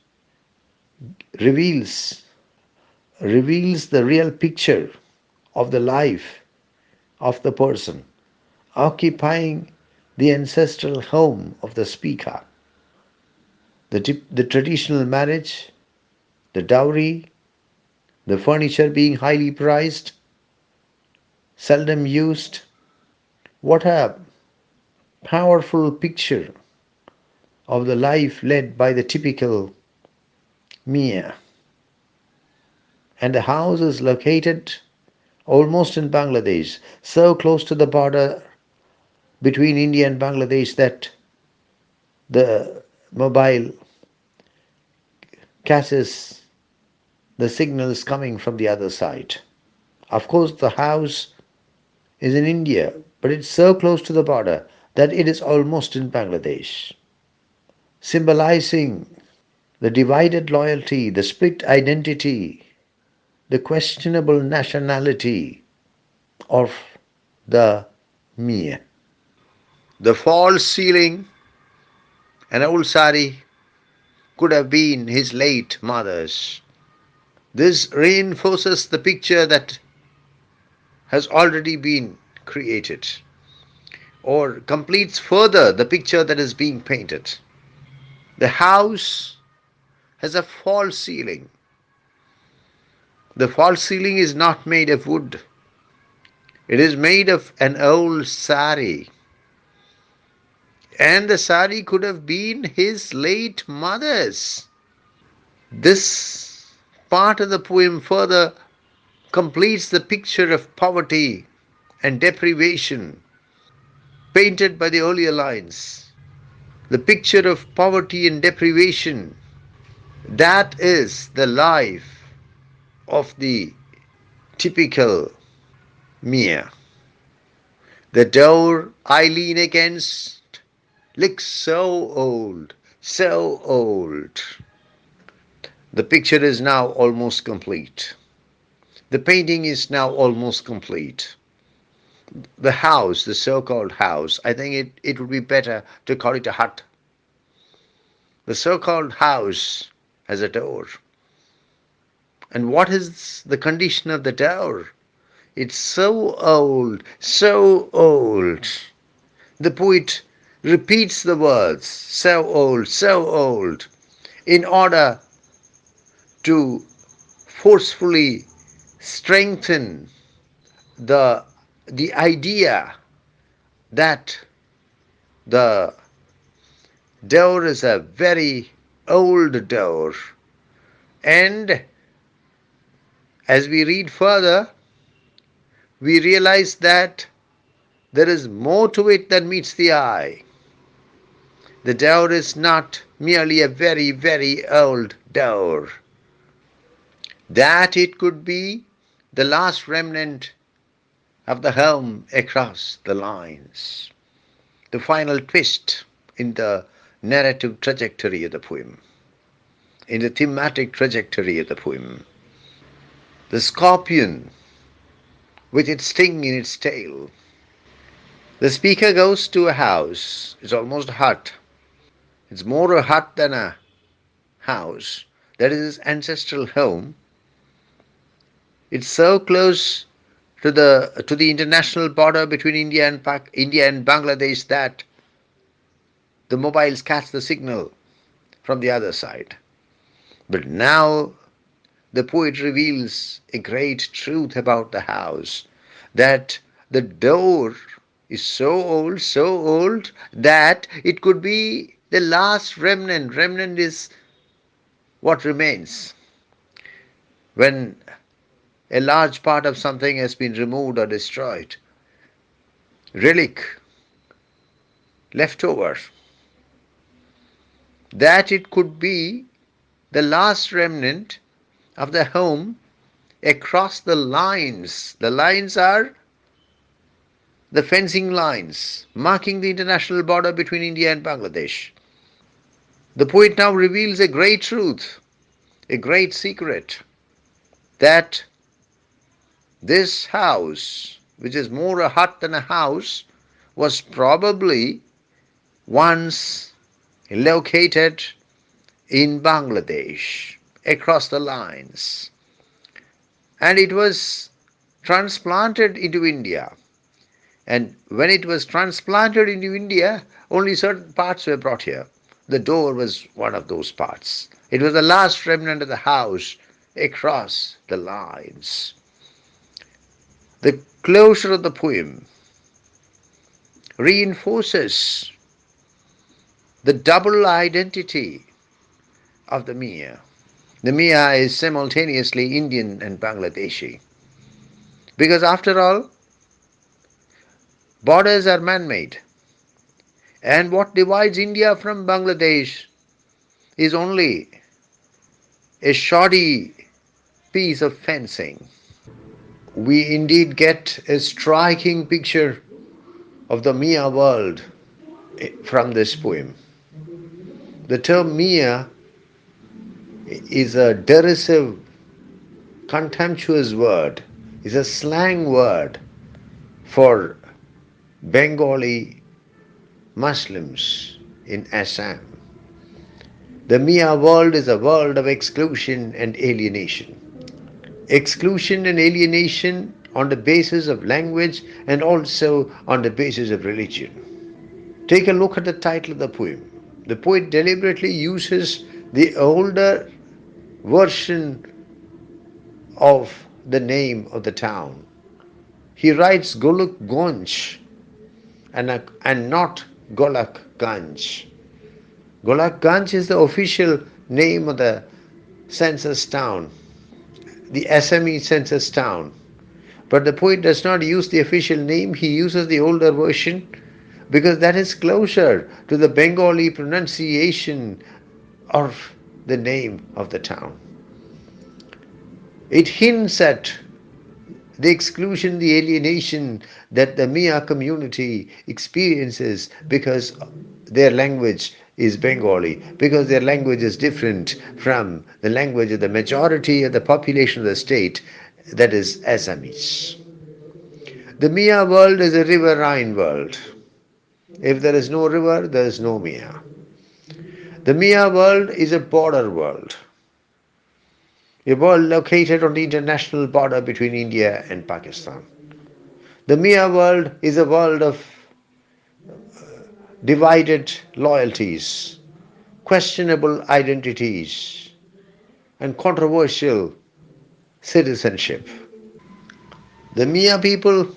reveals the real picture of the life of the person occupying the ancestral home of the speaker. The traditional marriage, the dowry, the furniture being highly prized, seldom used. What a powerful picture of the life led by the typical Miyah. And the house is located almost in Bangladesh, so close to the border between India and Bangladesh that the mobile catches the signals coming from the other side. Of course, the house is in India, but it's so close to the border that it is almost in Bangladesh, symbolizing the divided loyalty, the split identity, the questionable nationality of the Miyah. The false ceiling, an old sari, could have been his late mother's. This reinforces the picture that has already been created, or completes further the picture that is being painted. The house has a false ceiling. The false ceiling is not made of wood. It is made of an old sari. And the sari could have been his late mother's. This part of the poem further completes the picture of poverty and deprivation painted by the earlier lines. The picture of poverty and deprivation, that is the life of the typical Miyah. The door I lean against looks so old, so old. The picture is now almost complete. The painting is now almost complete. The house, the so-called house, I think it would be better to call it a hut. The so-called house has a door. And what is the condition of the door? It's so old, so old. The poet repeats the words, so old, in order to forcefully strengthen the, the idea that the door is a very old door. And as we read further, we realize that there is more to it than meets the eye. The door is not merely a very, very old door. That it could be the last remnant of the home across the lines. The final twist in the narrative trajectory of the poem, in the thematic trajectory of the poem. The scorpion with its sting in its tail. The speaker goes to a house. It's almost a hut. It's more a hut than a house. That is his ancestral home. It's so close to the international border between India and Bangladesh that the mobiles catch the signal from the other side. But now the poet reveals a great truth about the house, that the door is so old that it could be the last remnant. Remnant is what remains when a large part of something has been removed or destroyed. Relic, leftover. That it could be the last remnant of the home across the lines. The lines are the fencing lines marking the international border between India and Bangladesh. The poet now reveals a great truth, a great secret, that this house, which is more a hut than a house, was probably once located in Bangladesh across the lines, and it was transplanted into India. And when it was transplanted into India, only certain parts were brought here. The door was one of those parts. It was the last remnant of the house across the lines. The closure of the poem reinforces the double identity of the Miyah. The Miyah is simultaneously Indian and Bangladeshi. Because after all, borders are man-made. And what divides India from Bangladesh is only a shoddy piece of fencing. We indeed get a striking picture of the Miyah world from this poem. The term Miyah is a derisive, contemptuous word, is a slang word for Bengali Muslims in Assam. The Miyah world is a world of exclusion and alienation. Exclusion and alienation on the basis of language and also on the basis of religion. Take a look at the title of the poem. The poet deliberately uses the older version of the name of the town. He writes Golluckgonj and not Golluckgonj. Golluckgonj is the official name of the census town, the Assamese census town. But the poet does not use the official name, he uses the older version because that is closer to the Bengali pronunciation of the name of the town. It hints at the exclusion, the alienation that the Miyah community experiences because their language is Bengali, because their language is different from the language of the majority of the population of the state, that is Assamese. The Miyah world is a riverine world. If there is no river, there is no Miyah. The Miyah world is a border world, a world located on the international border between India and Pakistan. The Miyah world is a world of divided loyalties, questionable identities, and controversial citizenship. The Miyah people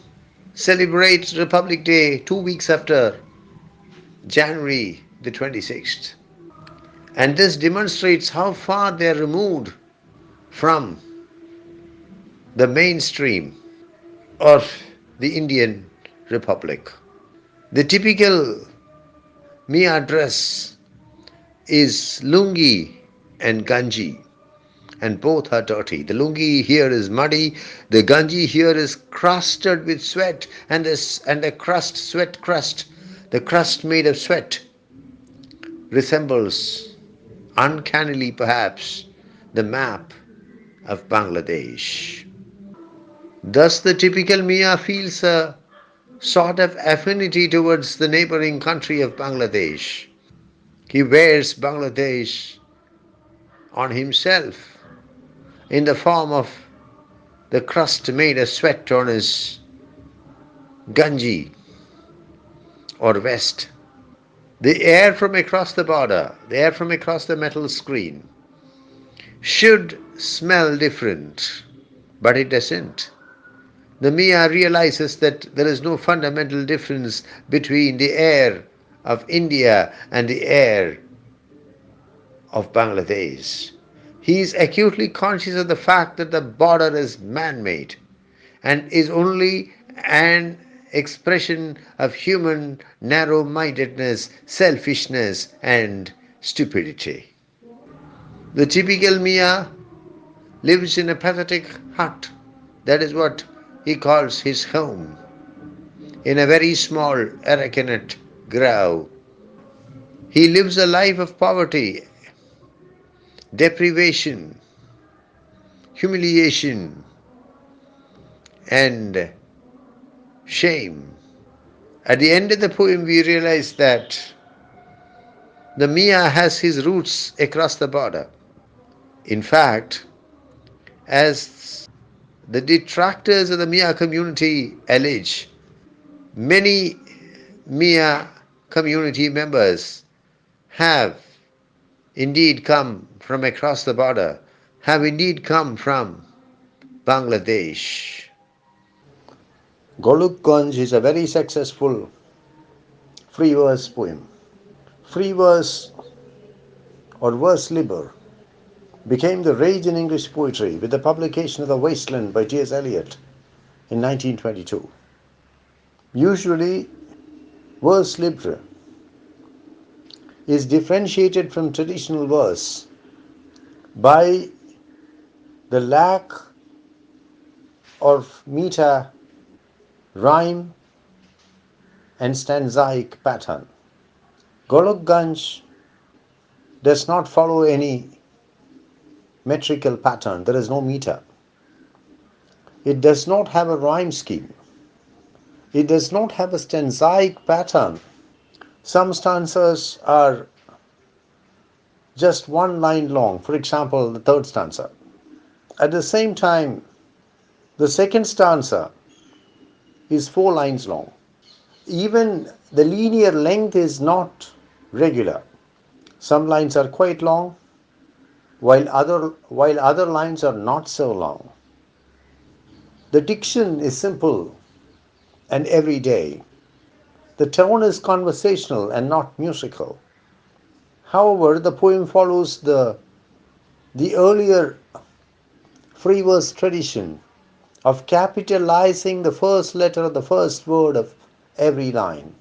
celebrate Republic Day 2 weeks after January the 26th. And this demonstrates how far they are removed from the mainstream of the Indian Republic. The typical Miyah dress is lungi and ganji, and both are dirty. The lungi here is muddy, the ganji here is crusted with sweat, and the sweat crust, the crust made of sweat, resembles, uncannily perhaps, the map of Bangladesh. Thus, the typical Miyah feels a sort of affinity towards the neighboring country of Bangladesh. He wears Bangladesh on himself in the form of the crust made of sweat on his ganji or vest. The air from across the border, the air from across the metal screen, should smell different, but it doesn't. The Miyah realizes that there is no fundamental difference between the air of India and the air of Bangladesh. He is acutely conscious of the fact that the border is man-made and is only an expression of human narrow-mindedness, selfishness, and stupidity. The typical Miyah lives in a pathetic hut. That is what he calls his home, in a very small Arakanat grove. He lives a life of poverty, deprivation, humiliation, and shame. At the end of the poem, we realize that the Miyah has his roots across the border. In fact, as the detractors of the Miyah community allege, many Miyah community members have indeed come from across the border, have indeed come from Bangladesh. Golluckgonj is a very successful free verse poem. Free verse or verse liber became the rage in English poetry with the publication of The Wasteland by T.S. Eliot in 1922. Usually, verse libre is differentiated from traditional verse by the lack of meter, rhyme, and stanzaic pattern. Golluckgonj does not follow any metrical pattern. There is no meter. It does not have a rhyme scheme. It does not have a stanzaic pattern. Some stanzas are just one line long, for example, the third stanza. At the same time, the second stanza is 4 lines long. Even the linear length is not regular. Some lines are quite long, while other lines are not so long. The diction is simple and everyday. The tone is conversational and not musical. However, the poem follows the earlier free verse tradition of capitalizing the first letter of the first word of every line.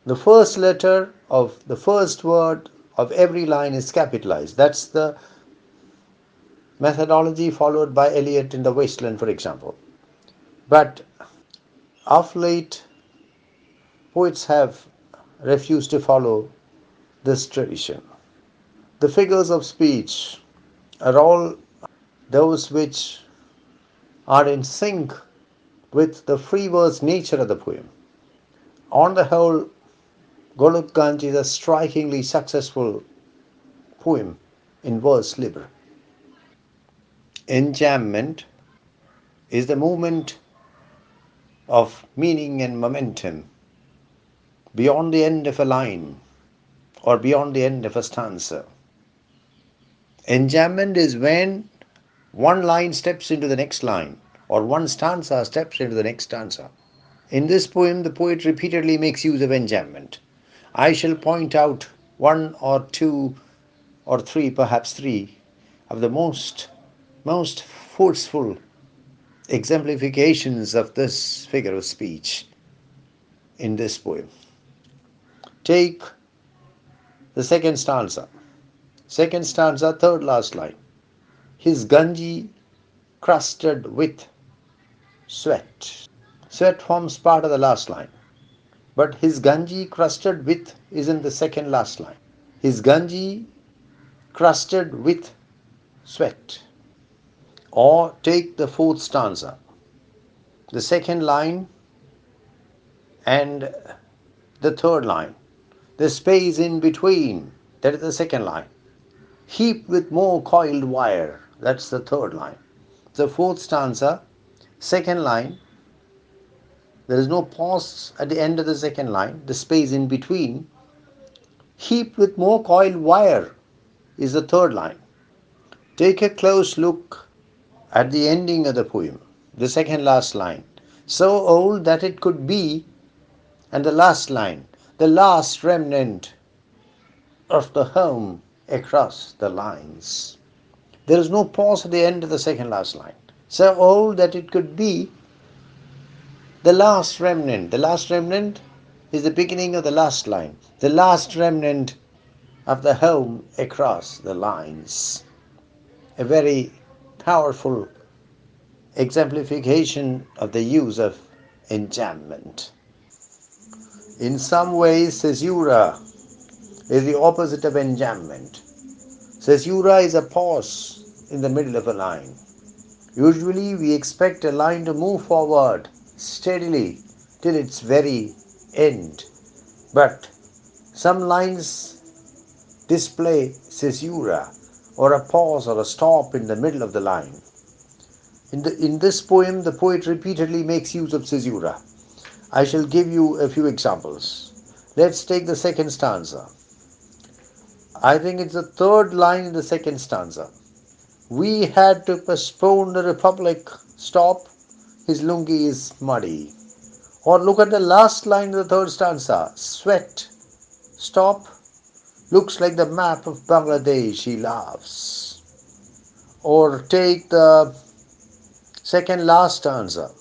The first letter of the first word of every line is capitalized. That's the methodology followed by Eliot in The Wasteland, for example. But of late, poets have refused to follow this tradition. The figures of speech are all those which are in sync with the free verse nature of the poem. On the whole, Golluckgonj is a strikingly successful poem in verse libre. Enjambment is the movement of meaning and momentum beyond the end of a line or beyond the end of a stanza. Enjambment is when one line steps into the next line or one stanza steps into the next stanza. In this poem, the poet repeatedly makes use of enjambment. I shall point out one or two or three, perhaps three, of the most forceful exemplifications of this figure of speech in this poem. Take the second stanza. Second stanza, third last line. His ganji crusted with sweat. Sweat forms part of the last line. But his ganji crusted with is in the second last line. His ganji crusted with sweat. Or take the fourth stanza. The second line and the third line. The space in between, that is the second line. Heaped with more coiled wire, that's the third line. The fourth stanza, second line, there is no pause at the end of the second line, the space in between. Heaped with more coiled wire is the third line. Take a close look at the ending of the poem, the second last line. So old that it could be, and the last line, the last remnant of the home across the lines. There is no pause at the end of the second last line. So old that it could be the last remnant. The last remnant is the beginning of the last line. The last remnant of the home across the lines. A very powerful exemplification of the use of enjambment. In some ways, caesura is the opposite of enjambment. Caesura is a pause in the middle of a line. Usually we expect a line to move forward steadily till its very end. But some lines display caesura or a pause or a stop in the middle of the line. In this poem, the poet repeatedly makes use of caesura. I shall give you a few examples. Let's take the second stanza. I think it's the third line in the second stanza. We had to postpone the republic. Stop. His lungi is muddy. Or look at the last line of the third stanza. Sweat. Stop. Looks like the map of Bangladesh. He laughs. Or take the second last stanza.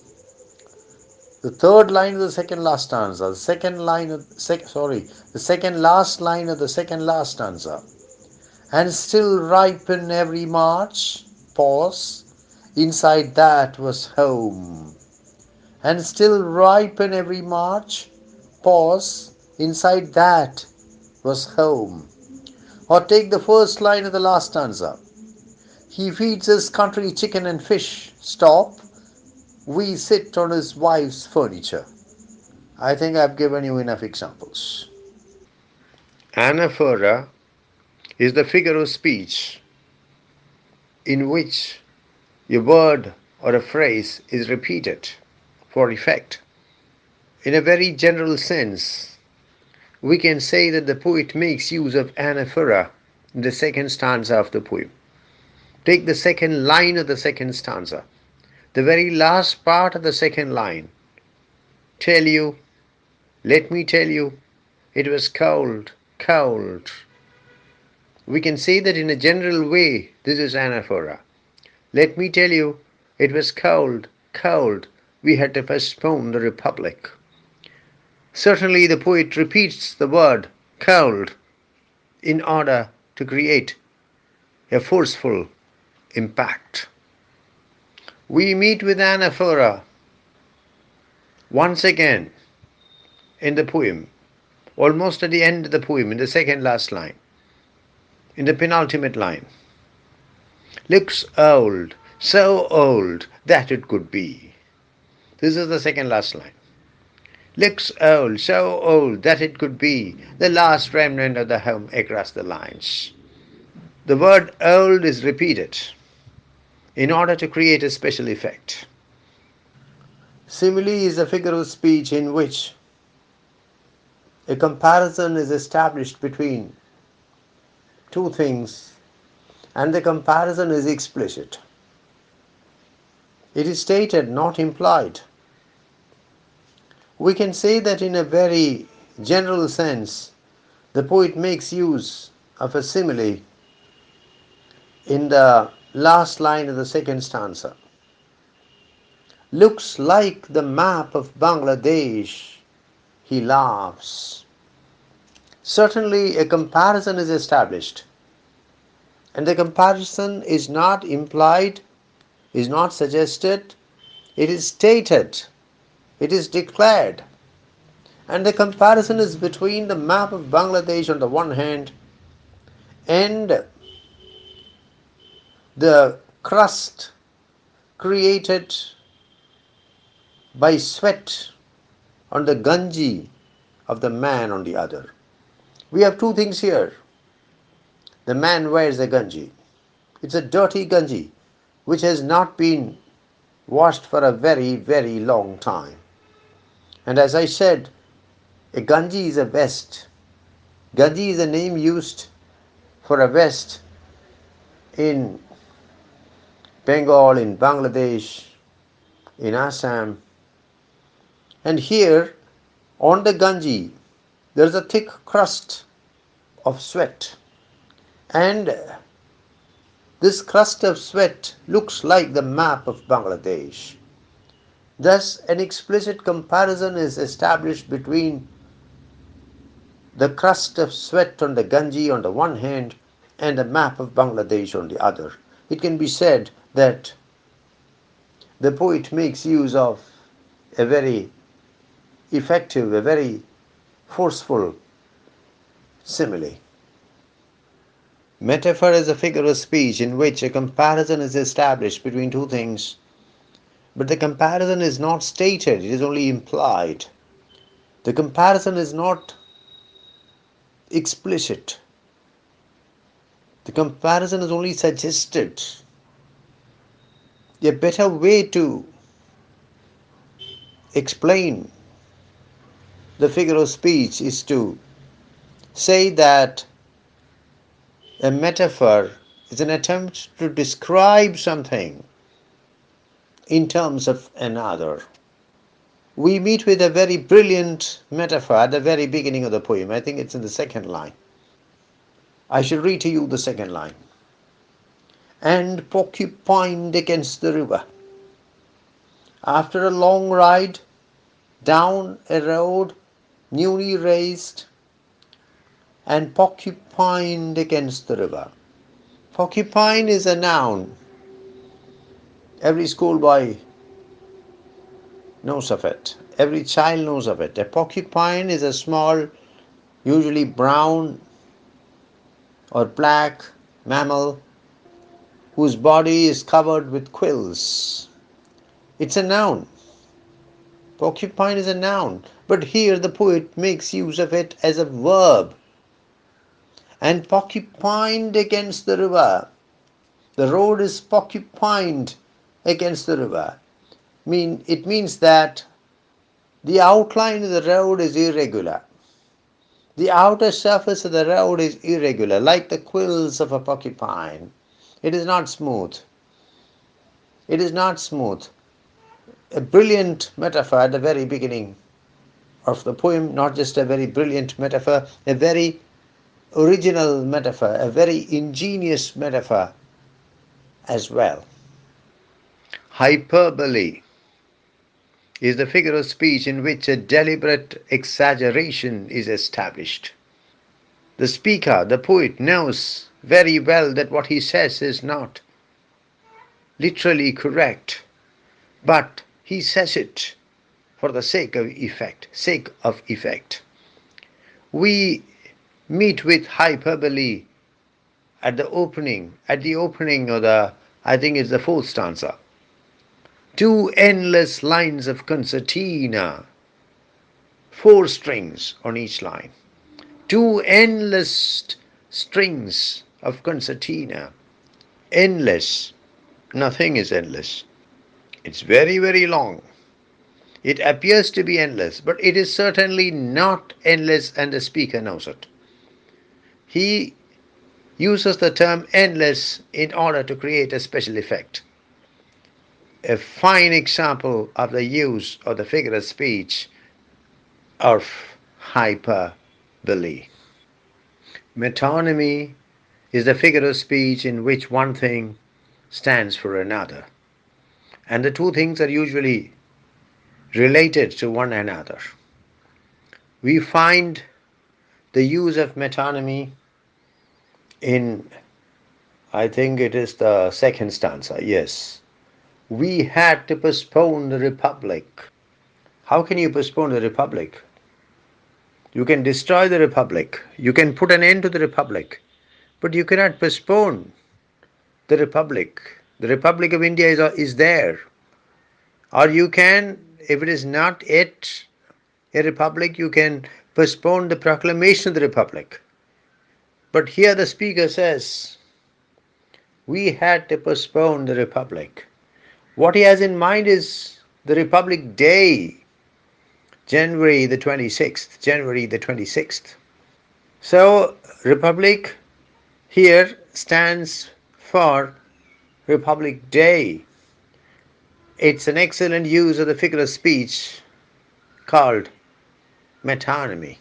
The third line of the second last stanza, the second line of the second last line of the second last stanza. And still ripen every March, pause, inside that was home. And still ripen every March, pause, inside that was home. Or take the first line of the last stanza. He feeds his country chicken and fish. Stop. We sit on his wife's furniture. I think I've given you enough examples. Anaphora is the figure of speech in which a word or a phrase is repeated for effect. In a very general sense, we can say that the poet makes use of anaphora in the second stanza of the poem. Take the second line of the second stanza, the very last part of the second line. Tell you, let me tell you, it was cold, cold. We can say that in a general way, this is anaphora. Let me tell you, it was cold, cold. We had to postpone the Republic. Certainly the poet repeats the word cold in order to create a forceful impact. We meet with anaphora once again in the poem, almost at the end of the poem, in the second last line, in the penultimate line. Looks old, so old that it could be. This is the second last line. Looks old, so old that it could be the last remnant of the home across the lines. The word old is repeated in order to create a special effect. Simile is a figure of speech in which a comparison is established between two things, and the comparison is explicit. It is stated, not implied. We can say that in a very general sense, the poet makes use of a simile in the last line of the second stanza. Looks like the map of Bangladesh, he laughs. Certainly a comparison is established, and the comparison is not implied, is not suggested, it is stated, it is declared. And the comparison is between the map of Bangladesh on the one hand and the crust created by sweat on the ganji of the man on the other. We have two things here. The man wears a ganji. It's a dirty ganji which has not been washed for a very, very long time. And as I said, a ganji is a vest. Ganji is a name used for a vest in Bengal, in Bangladesh, in Assam. And here on the ganji there is a thick crust of sweat, and this crust of sweat looks like the map of Bangladesh. Thus an explicit comparison is established between the crust of sweat on the ganji on the one hand and the map of Bangladesh on the other. It can be said that the poet makes use of a very effective, a very forceful simile. Metaphor is a figure of speech in which a comparison is established between two things, but the comparison is not stated, it is only implied. The comparison is not explicit. The comparison is only suggested. A better way to explain the figure of speech is to say that a metaphor is an attempt to describe something in terms of another. We meet with a very brilliant metaphor at the very beginning of the poem. I think it's in the second line. I shall read to you the second line. And porcupined against the river. After a long ride, down a road newly raised and porcupined against the river. Porcupine is a noun. Every schoolboy knows of it. Every child knows of it. A porcupine is a small, usually brown or black mammal whose body is covered with quills. It's a noun. Porcupine is a noun. But here the poet makes use of it as a verb. And porcupined against the river. The road is porcupined against the river. It means that the outline of the road is irregular. The outer surface of the road is irregular, like the quills of a porcupine. It is not smooth. It is not smooth. A brilliant metaphor at the very beginning of the poem, not just a very brilliant metaphor, a very original metaphor, a very ingenious metaphor as well. Hyperbole is the figure of speech in which a deliberate exaggeration is established. The speaker, the poet, knows very well that what he says is not literally correct, but he says it for the sake of effect. We meet with hyperbole at the opening of the, I think it's the fourth stanza. Two endless lines of concertina, four strings on each line. Two endless strings of concertina. Endless. Nothing is endless. It's very, very long. It appears to be endless, but it is certainly not endless, and the speaker knows it. He uses the term endless in order to create a special effect. A fine example of the use of the figure of speech of hyperbole. Metonymy is the figure of speech in which one thing stands for another, and the two things are usually related to one another. We find the use of metonymy in, I think it is the second stanza, yes. We had to postpone the republic. How can you postpone the republic? You can destroy the republic. You can put an end to the republic. But you cannot postpone the republic. The Republic of India is there. Or you can, if it is not yet a republic, you can postpone the proclamation of the republic. But here the speaker says, we had to postpone the republic. What he has in mind is the Republic Day, January the 26th. So, Republic here stands for Republic Day. It's an excellent use of the figure of speech called metonymy.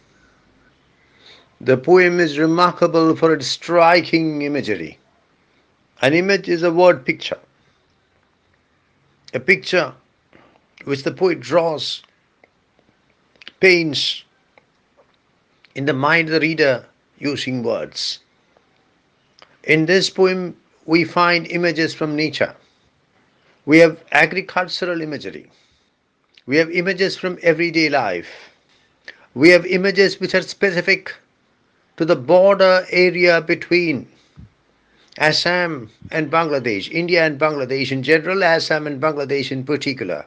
The poem is remarkable for its striking imagery. An image is a word picture. A picture which the poet draws, paints in the mind of the reader using words. In this poem, we find images from nature. We have agricultural imagery. We have images from everyday life. We have images which are specific to the border area between Assam and Bangladesh, India and Bangladesh in general, Assam and Bangladesh in particular.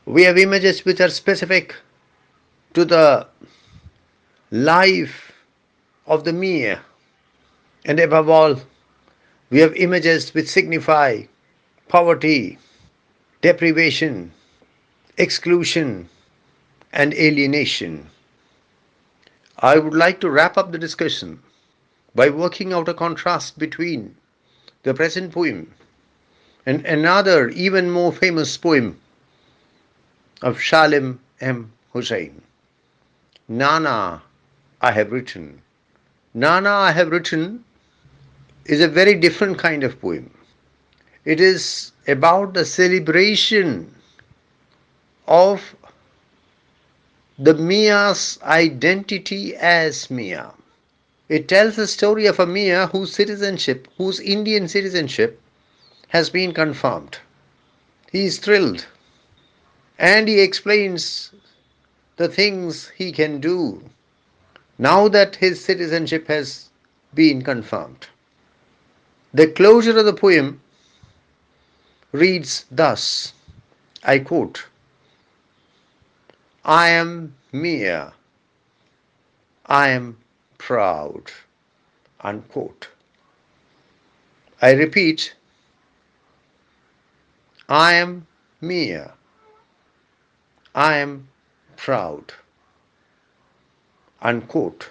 We have images which are specific to the life of the Miyah. And above all, we have images which signify poverty, deprivation, exclusion, and alienation. I would like to wrap up the discussion by working out a contrast between the present poem and another even more famous poem of Shalim M. Hussain. Nana, I have written. Nana, I have written is a very different kind of poem. It is about the celebration of The Miyah's identity as Miyah. It tells the story of a Miyah whose Indian citizenship has been confirmed. He is thrilled and he explains the things he can do now that his citizenship has been confirmed. The closure of the poem reads thus, I quote, I am Miyah, I am proud, unquote. I repeat, I am Miyah, I am proud, unquote.